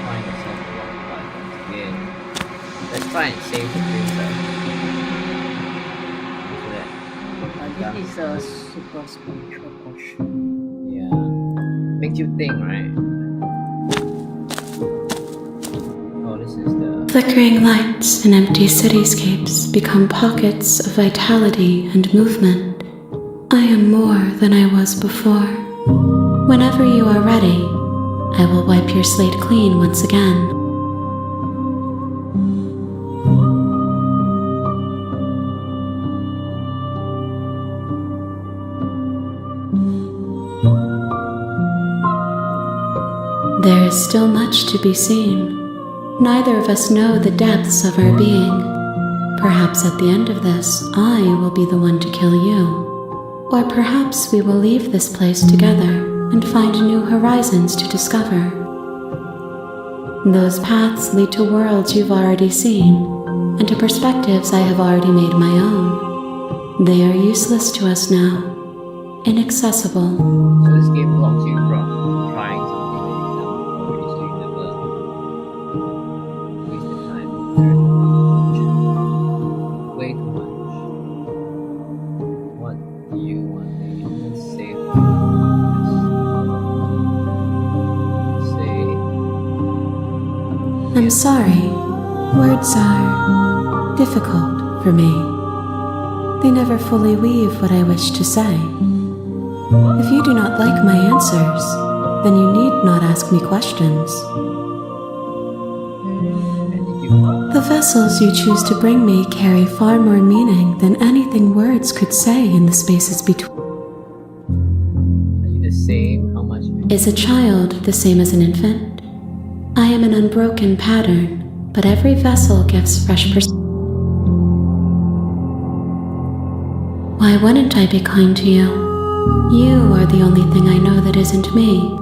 Find yourself a wrong path again. Let's try and save the princess. After that. This is a super spiritual portion. Yeah. Makes you think, right? Oh, this is the Flickering lights and empty cityscapes become pockets of vitality and movement. I am more than I was before. Whenever you are ready, I will wipe your slate clean once again. There is still much to be seen. Neither of us know the depths of our being. Perhaps at the end of this, I will be the one to kill you. Or perhaps we will leave this place together and find new horizons to discover. Those paths lead to worlds you've already seen, and to perspectives I have already made my own. They are useless to us now, inaccessible. So this game blocks you from trying something that you've done already, so you never waste the time. There's way too much. What do you want? Let's save this. I'm sorry. Words are difficult for me. They never fully weave what I wish to say. If you do not like my answers, then you need not ask me questions. The vessels you choose to bring me carry far more meaning than anything words could say in the spaces between. Are you the same? How much? Is a child the same as an infant? I am an unbroken pattern, but every vessel gives fresh perspective. Why wouldn't I be kind to you? You are the only thing I know that isn't me.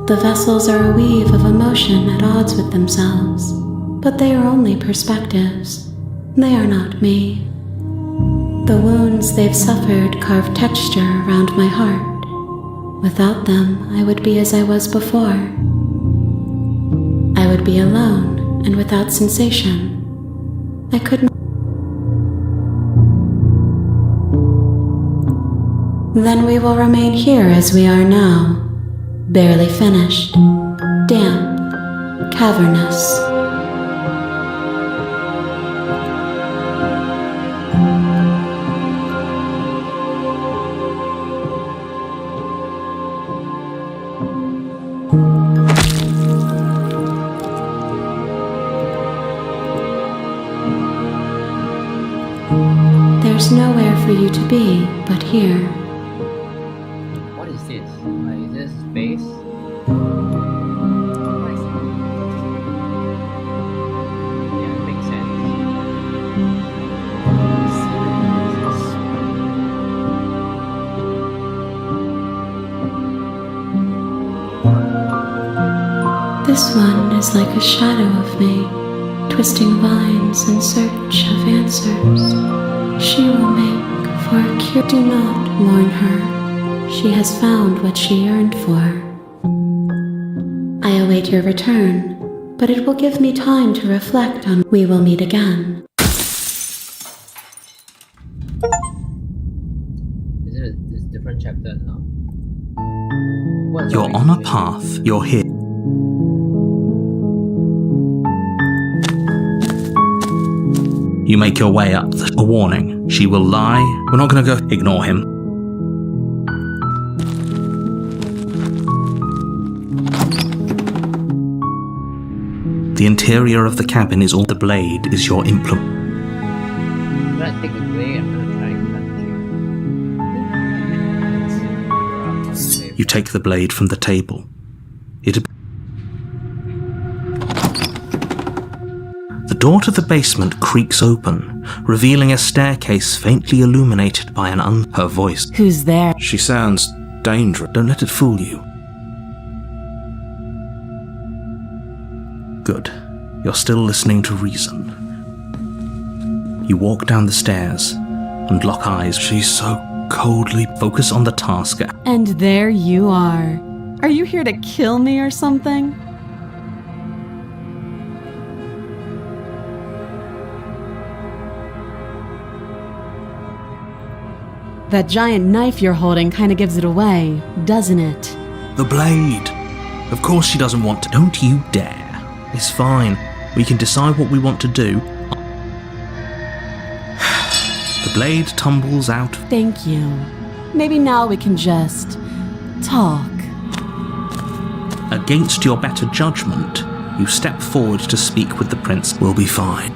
The vessels are a weave of emotion at odds with themselves, but they are only perspectives. They are not me. The wounds they've suffered carve texture around my heart. Without them, I would be as I was before. I would be alone and without sensation. I couldn't. Then we will remain here as we are now, barely finished, damp, cavernous. There's nowhere for you to be but here. What is this? Is this space? Yeah, it makes sense. This one is like a shadow of me, twisting vines in search of answers. She will make for a cure. Do not mourn her. She has found what she yearned for. I await your return, but it will give me time to reflect on. We will meet again. Is it this different chapter now? What's You're on a path. You're here. You make your way up. A warning. She will lie. We're not going to go. Ignore him. The interior of the cabin is all. The blade is your implement. gonna take the blade. I'm gonna try and cut you. You take the blade from the table. The door to the basement creaks open, revealing a staircase faintly illuminated by her voice. Who's there? She sounds dangerous. Don't let it fool you. Good. You're still listening to reason. You walk down the stairs and lock eyes. She's so coldly. Focus on the task. And there you are. Are you here to kill me or something? That giant knife you're holding kind of gives it away, doesn't it? The blade. Of course she doesn't want to. Don't you dare. It's fine. We can decide what we want to do. The blade tumbles out. Thank you. Maybe now we can just talk. Against your better judgment, you step forward to speak with the prince. We'll be fine.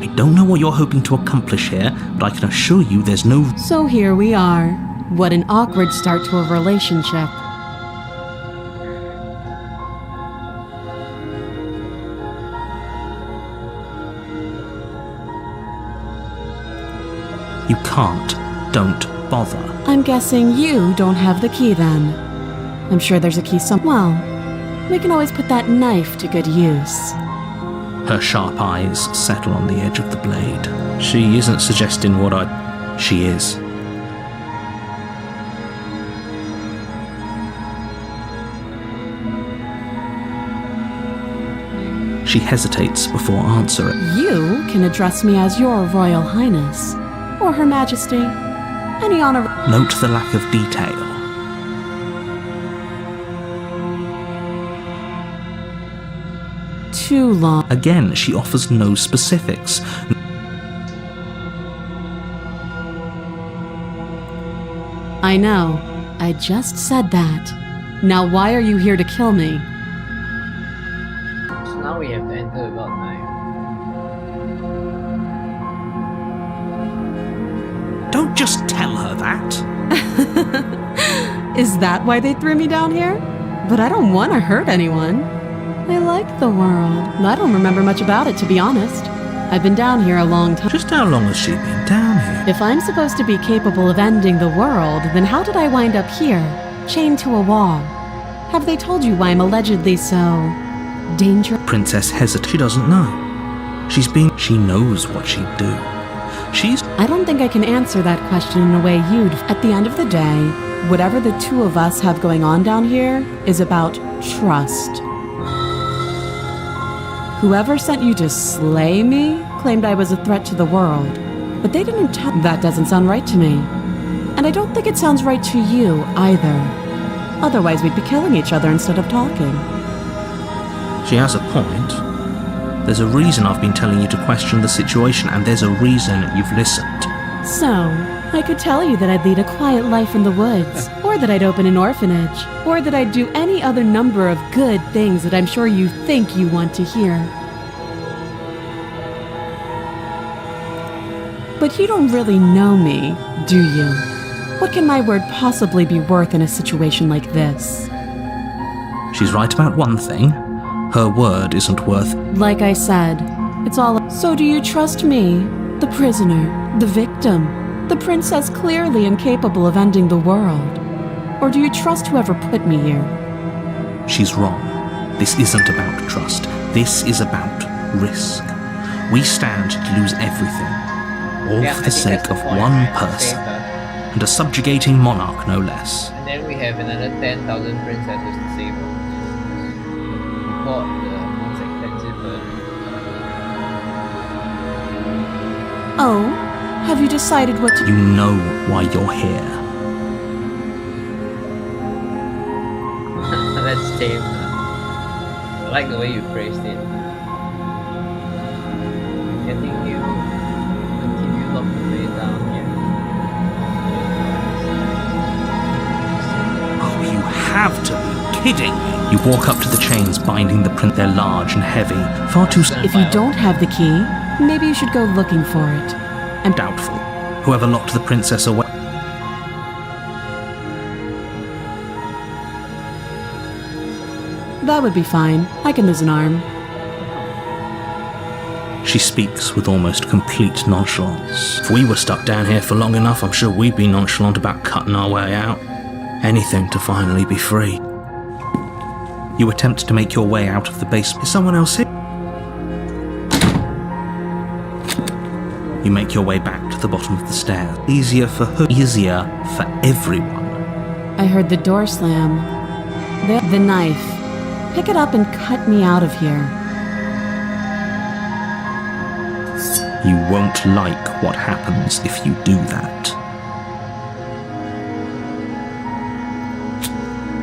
I don't know what you're hoping to accomplish here, but I can assure you there's no... So here we are. What an awkward start to a relationship. You can't. Don't bother. I'm guessing you don't have the key then. I'm sure there's a key Well, we can always put that knife to good use. Her sharp eyes settle on the edge of the blade. She isn't suggesting what She is. She hesitates before answering. You can address me as your Royal Highness, or Her Majesty. Any honor... Note the lack of detail. Too long. Again, she offers no specifics. I know. I just said that. Now why are you here to kill me? So now we have to enter about 9. Don't just tell her that. Is that why they threw me down here? But I don't want to hurt anyone. I like the world. I don't remember much about it, to be honest. I've been down here a long time. Just how long has she been down here? If I'm supposed to be capable of ending the world, then how did I wind up here, chained to a wall? Have they told you why I'm allegedly so... dangerous? Princess hesitates. She doesn't know. She knows what she'd do. I don't think I can answer that question in a way you'd... At the end of the day, whatever the two of us have going on down here is about trust. Whoever sent you to slay me claimed I was a threat to the world, but they didn't tell... That doesn't sound right to me. And I don't think it sounds right to you, either. Otherwise, we'd be killing each other instead of talking. She has a point. There's a reason I've been telling you to question the situation, and there's a reason you've listened. So, I could tell you that I'd lead a quiet life in the woods, or that I'd open an orphanage, or that I'd do any other number of good things that I'm sure you think you want to hear. But you don't really know me, do you? What can my word possibly be worth in a situation like this? She's right about one thing. Her word isn't worth... Like I said, it's all... So do you trust me, the prisoner, the victim, the princess clearly incapable of ending the world? Or do you trust whoever put me here? She's wrong. This isn't about trust. This is about risk. We stand to lose everything, all for the sake of one person, and a subjugating monarch no less. And then we have another 10,000 princesses to save us. We bought the most expensive version. Oh, have you decided what to... You know why you're here. That's tame. I like the way you phrased it. Getting you continue lock the way down here. Oh, you have to be kidding me. You walk up to the chains binding the print. They're large and heavy. Far too... If you don't have the key, maybe you should go looking for it. I'm doubtful. Whoever locked the princess away. That would be fine. I can lose an arm. She speaks with almost complete nonchalance. If we were stuck down here for long enough, I'm sure we'd be nonchalant about cutting our way out. Anything to finally be free. You attempt to make your way out of the basement. Is someone else here? You make your way back to the bottom of the stairs. Easier for her, easier for everyone. I heard the door slam. The knife. Pick it up and cut me out of here. You won't like what happens if you do that.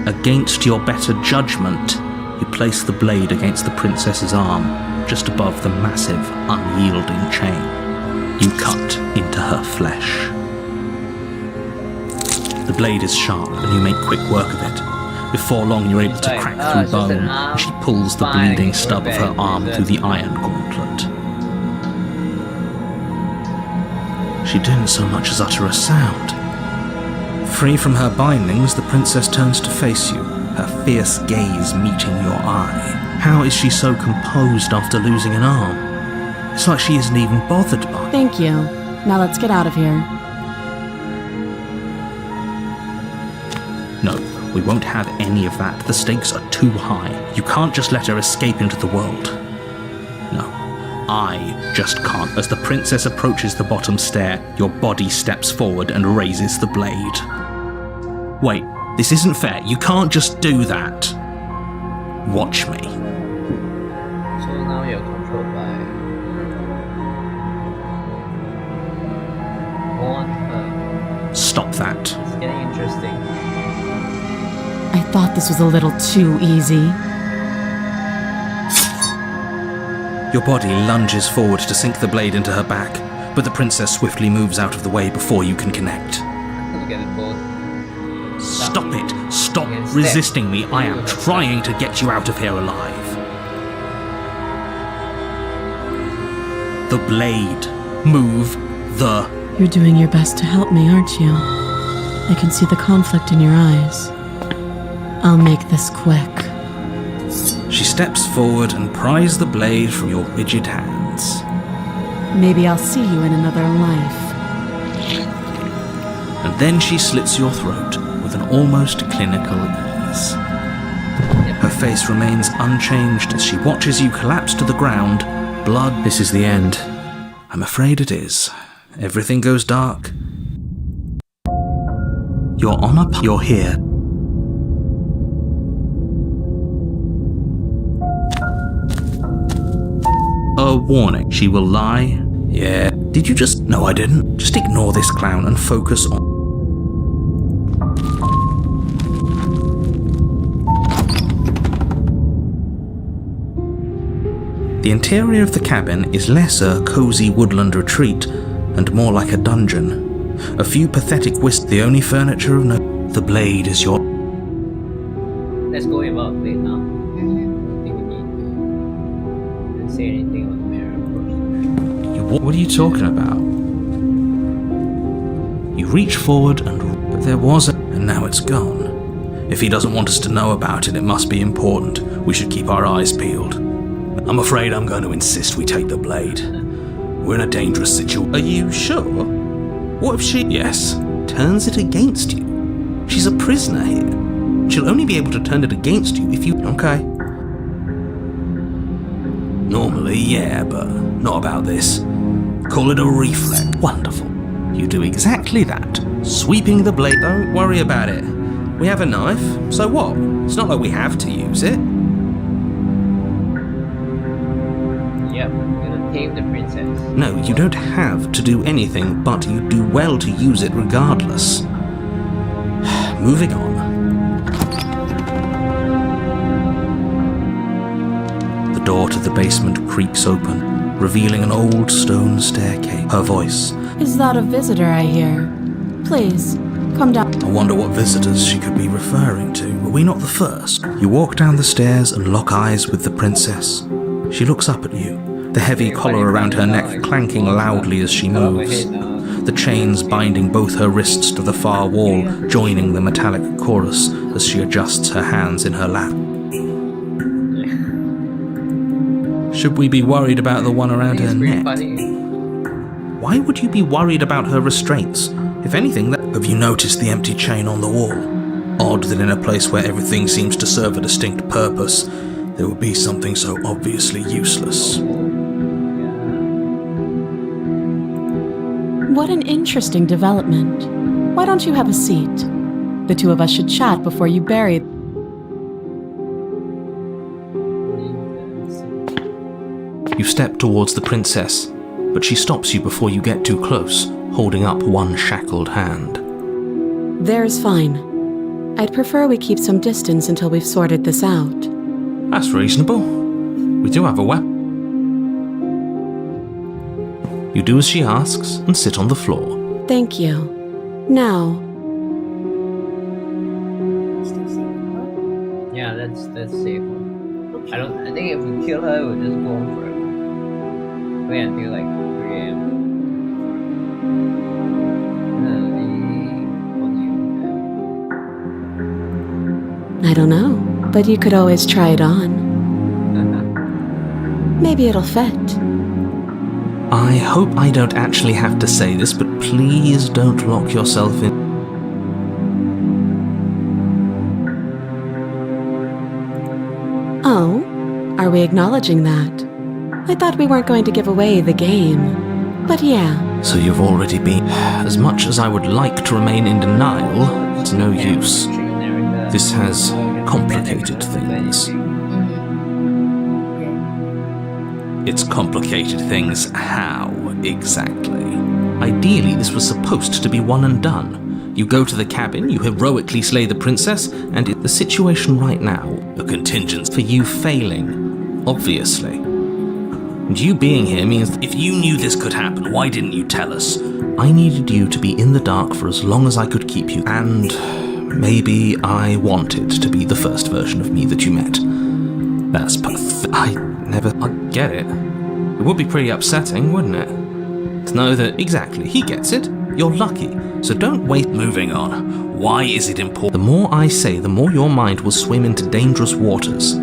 Against your better judgment, you place the blade against the princess's arm, just above the massive, unyielding chain. You cut into her flesh. The blade is sharp, and you make quick work of it. Before long, you're able to crack through bone, and she pulls the bleeding stub of her arm through the iron gauntlet. She didn't so much as utter a sound. Free from her bindings, the princess turns to face you, her fierce gaze meeting your eye. How is she so composed after losing an arm? It's like she isn't even bothered by it. Thank you. Now let's get out of here. No, we won't have any of that. The stakes are too high. You can't just let her escape into the world. No, I just can't. As the princess approaches the bottom stair, your body steps forward and raises the blade. Wait, this isn't fair. You can't just do that. Watch me. So now you're controlled by one. Stop that. It's getting interesting. I thought this was a little too easy. Your body lunges forward to sink the blade into her back, but the princess swiftly moves out of the way before you can connect. Look at it both. Stop it! Stop resisting me! I am trying to get you out of here alive. The blade. Move the... You're doing your best to help me, aren't you? I can see the conflict in your eyes. I'll make this quick. She steps forward and pries the blade from your rigid hands. Maybe I'll see you in another life. And then she slits your throat with an almost clinical ease. Her face remains unchanged as she watches you collapse to the ground. Blood. This is the end. I'm afraid it is. Everything goes dark. You're on a... You're here. A warning. She will lie. Yeah. Did you just... No, I didn't. Just ignore this clown and focus on... The interior of the cabin is less a cozy woodland retreat and more like a dungeon. A few pathetic the only furniture of note. The blade is your... Let's go about blade now. I think we need to say anything on the mirror first. What are you talking about? You reach forward and... But there was a... And now it's gone. If he doesn't want us to know about it, it must be important. We should keep our eyes peeled. I'm afraid I'm going to insist we take the blade. We're in a dangerous situation. Are you sure? What if she... Yes. Turns it against you? She's a prisoner here. She'll only be able to turn it against you if you... Okay. Normally, yeah, but not about this. Call it a reflex. Wonderful. You do exactly that. Sweeping the blade. Don't worry about it. We have a knife, so what? It's not like we have to use it. Yep, I'm gonna tame the princess. No, you don't have to do anything, but you do well to use it regardless. Moving on. The door to the basement creaks open, revealing an old stone staircase. Her voice. Is that a visitor I hear? Please, come down. I wonder what visitors she could be referring to. Were we not the first? You walk down the stairs and lock eyes with the princess. She looks up at you, the heavy collar around her neck clanking loudly as she moves, the chains binding both her wrists to the far wall, joining the metallic chorus as she adjusts her hands in her lap. Should we be worried about the one around her neck? Why would you be worried about her restraints? If anything, have you noticed the empty chain on the wall? Odd that in a place where everything seems to serve a distinct purpose, there would be something so obviously useless. What an interesting development. Why don't you have a seat? The two of us should chat before you bury... You step towards the princess, but she stops you before you get too close, holding up one shackled hand. There's fine. I'd prefer we keep some distance until we've sorted this out. That's reasonable. We do have a weapon. You do as she asks and sit on the floor. Thank you. Now... Still safe, Yeah, that's safe. I think if we kill her, we'll just go on forever. Wait until like 3 AM. I don't know, but you could always try it on. Maybe it'll fit. I hope I don't actually have to say this, but please don't lock yourself in. Oh? Are we acknowledging that? I thought we weren't going to give away the game. But yeah. So you've already been... As much as I would like to remain in denial, it's no use. This has complicated things. It's complicated things how, exactly? Ideally, this was supposed to be one and done. You go to the cabin, you heroically slay the princess, and the situation right now, a contingent for you failing, obviously. And you being here means that if you knew this could happen, why didn't you tell us? I needed you to be in the dark for as long as I could keep you, and maybe I wanted to be the first version of me that you met. That's I get it. It would be pretty upsetting, wouldn't it? To know that, exactly, he gets it, you're lucky, so don't wait. Moving on. Why is it important? The more I say, the more your mind will swim into dangerous waters.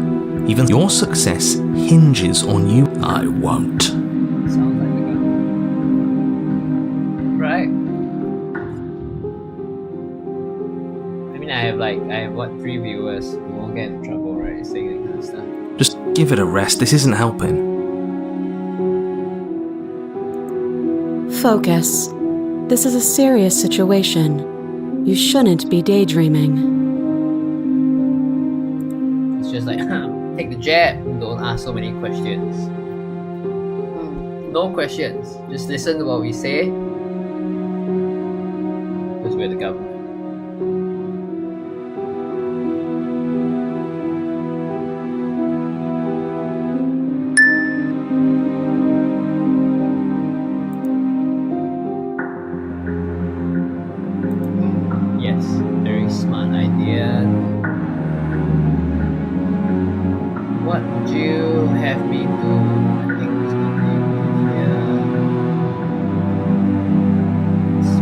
Even your success hinges on you. I won't. Sounds like a gun. Right. I mean, I have what, 3 viewers. We won't get in trouble, right? Saying that kind of stuff. Just give it a rest, this isn't helping. Focus. This is a serious situation. You shouldn't be daydreaming. It's just like, take the jab. Don't ask so many questions. No questions. Just listen to what we say. Because we're the government. Yes, very smart idea. What would you have me do? I think it's gonna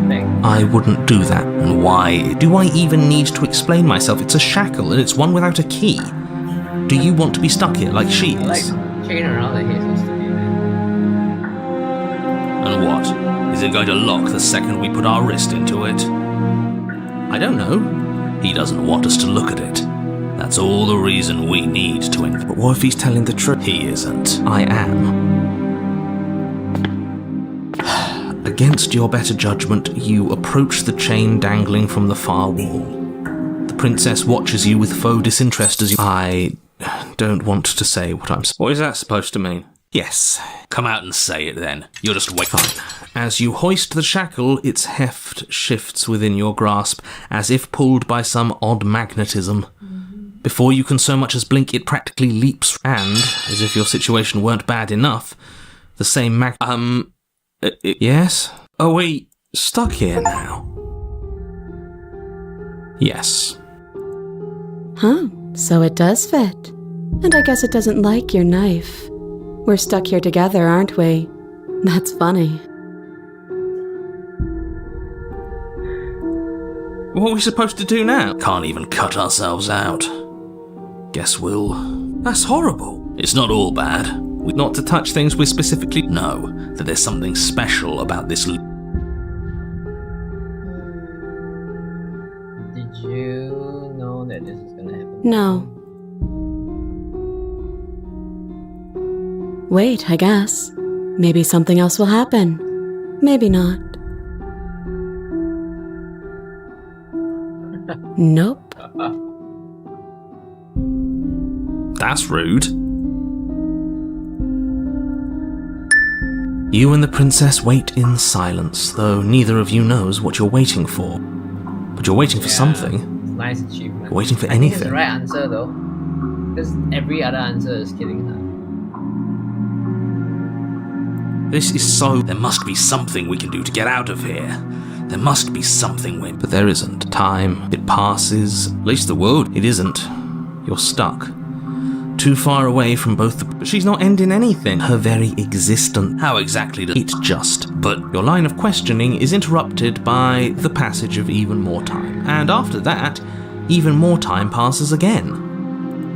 be here. I wouldn't do that. And why? Do I even need to explain myself? It's a shackle and it's one without a key. Do you want to be stuck here like she Like is? chain around the head supposed to be, man. And what? Is it going to lock the second we put our wrist into it? I don't know. He doesn't want us to look at it. That's all the reason we need to enter. But what if he's telling the truth? He isn't. I am. Against your better judgment, you approach the chain dangling from the far wall. The princess watches you with faux disinterest as you... I don't want to say what I'm... What is that supposed to mean? Yes. Come out and say it then. You're just wait. Fine. As you hoist the shackle, its heft shifts within your grasp, as if pulled by some odd magnetism. Before you can so much as blink, it practically leaps, and, as if your situation weren't bad enough, the same yes? Are we stuck here now? Yes. Huh, so it does fit. And I guess it doesn't like your knife. We're stuck here together, aren't we? That's funny. What are we supposed to do now? Can't even cut ourselves out. Guess we'll... That's horrible. It's not all bad. Not to touch things we specifically... know that there's something special about this... Did you know that this is gonna happen? No. Wait, I guess. Maybe something else will happen. Maybe not. Nope. That's rude. You and the princess wait in silence, though neither of you knows what you're waiting for. But you're waiting for something. It's a nice achievement. You're waiting for I think it's anything. the right answer though. Because every other answer is killing her. This is so... There must be something we can do to get out of here. There must be something we... But there isn't. Time, it passes. At least the world, it isn't. You're stuck. Too far away from both the... But she's not ending anything. Her very existence. How exactly does... It just... But... Your line of questioning is interrupted by the passage of even more time. And after that, even more time passes again.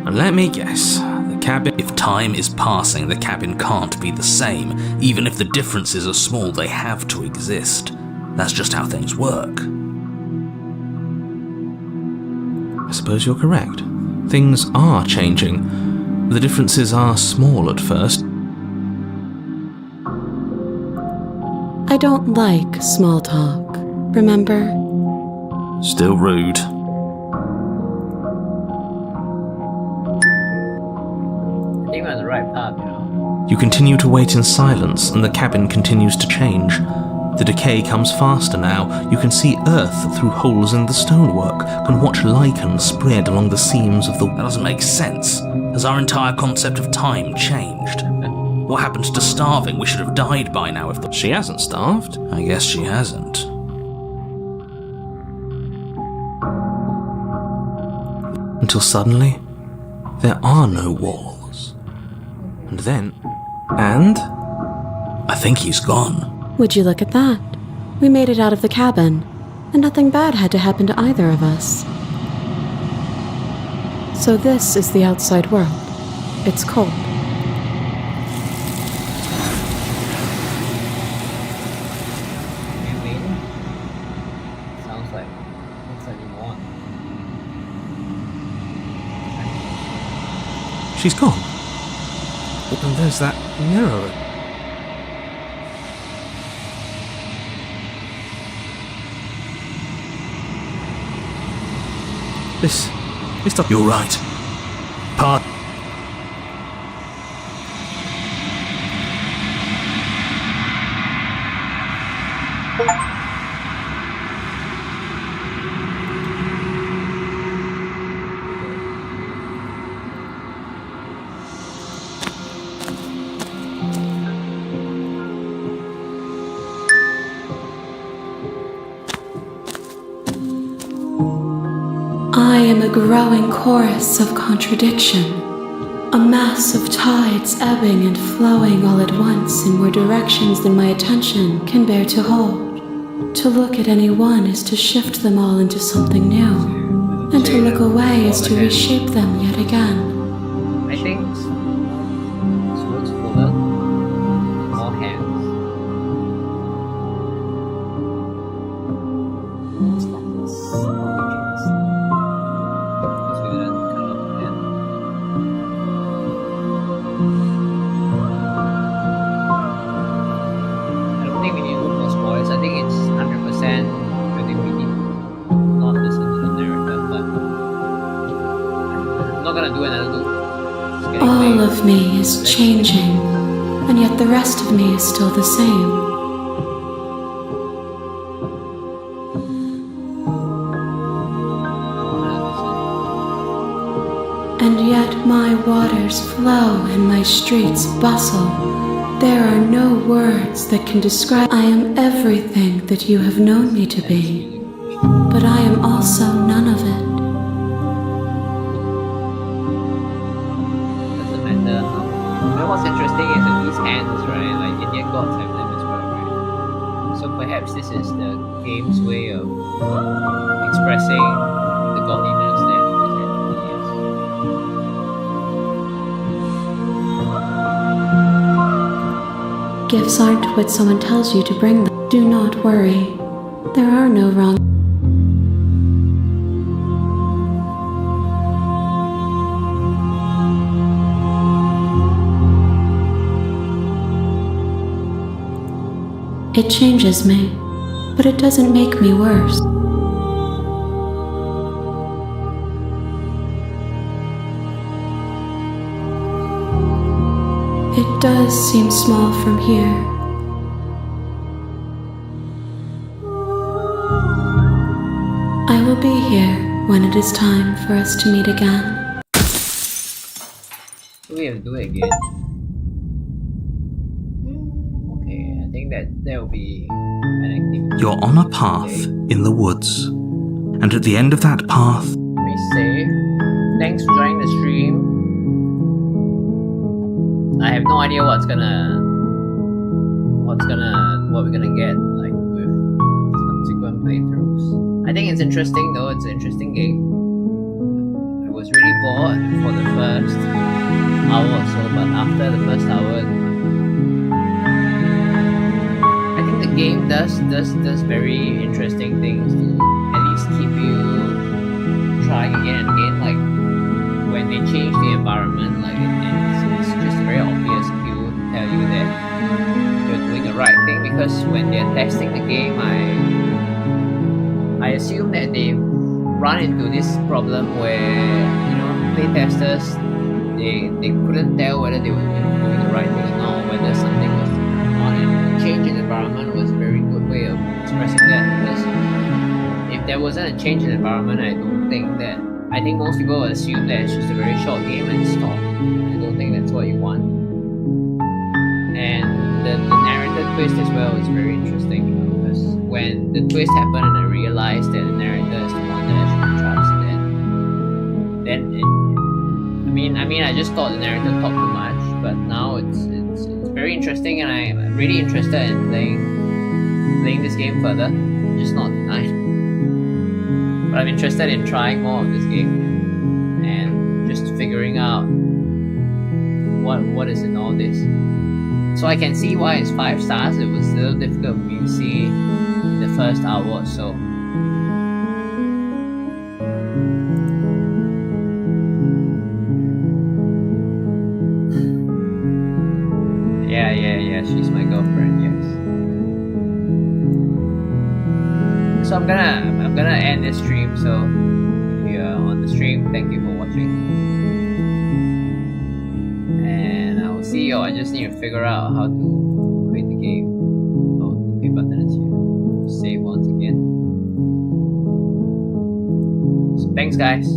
And let me guess, the cabin... If time is passing, the cabin can't be the same. Even if the differences are small, they have to exist. That's just how things work. I suppose you're correct. Things are changing. The differences are small at first. I don't like small talk, remember? Still rude. I think we're on the right path, you know. You continue to wait in silence, and the cabin continues to change. The decay comes faster now. You can see earth through holes in the stonework, can watch lichen spread along the seams of the... That doesn't make sense. Has our entire concept of time changed? What happened to starving? We should have died by now if the... She hasn't starved. I guess she hasn't. Until suddenly, there are no walls. And then... And? I think he's gone. Would you look at that? We made it out of the cabin, and nothing bad had to happen to either of us. So this is the outside world. It's cold. You mean? Sounds like you want. She's gone. And there's that mirror. This stuff... You're right. Part... I am a growing chorus of contradiction, a mass of tides ebbing and flowing all at once in more directions than my attention can bear to hold. To look at any one is to shift them all into something new, and to look away is to reshape them yet again. I think this looks fuller. More hands. It's like this. Let's do that kind of hand. I don't think we need to look for spoilers. I think it's 100%. I think we need not listen to the narrator, but I'm not gonna do another loop. It's getting All late. of me is changing, and yet the rest of me is still the same. And yet my waters flow and my streets bustle. There are no words that can describe. I am everything that you have known me to be, but I am also none of it. Doesn't matter. No know what's interesting is that these hands, right? Like Indian gods have them as well, right? So perhaps this is the game's way of expressing the godliness that this entity is. Gifts aren't what someone tells you to bring them. Do not worry. There are no wrong. It changes me, but it doesn't make me worse. It does seem small from here. I will be here when it is time for us to meet again. So we have to do it again. Okay, I think that will be an activity. You're on a path in the woods, and at the end of that path, We save. Thanks for joining the stream. I have no idea what we're gonna get like with subsequent playthroughs. I think it's interesting though. It's an interesting game. I was really bored for the first hour or so, but after the first hour, I think the game does very interesting things to at least keep you trying again and again. Like when they change the environment, like it's just very obvious to tell you that you're doing the right thing, because when they're testing the game, I assume that they run into this problem where, you know, playtesters they couldn't tell whether they were doing the right thing or not, whether something was on, and change in environment was a very good way of expressing that, because if there wasn't a change in environment, I think most people would assume that it's just a very short game and stop. I don't think that's what you want. And the narrative twist as well is very interesting, you know, because when the twist happened and I realized that the narrator is the one that I should trust, then I just thought the narrator talked too much, but now it's very interesting, and I'm really interested in playing this game further, just not tonight. But I'm interested in trying more of this game and just figuring out what is in all this. So I can see why it's 5 stars. It was a little difficult for me to see the first hour or so. Yeah, she's my girlfriend, yes. So I'm gonna end this stream, so if you're on the stream, thank you for watching. And I will see you. I just need to figure out how to quit the game. Oh, the play button is here. Save once again. So thanks guys.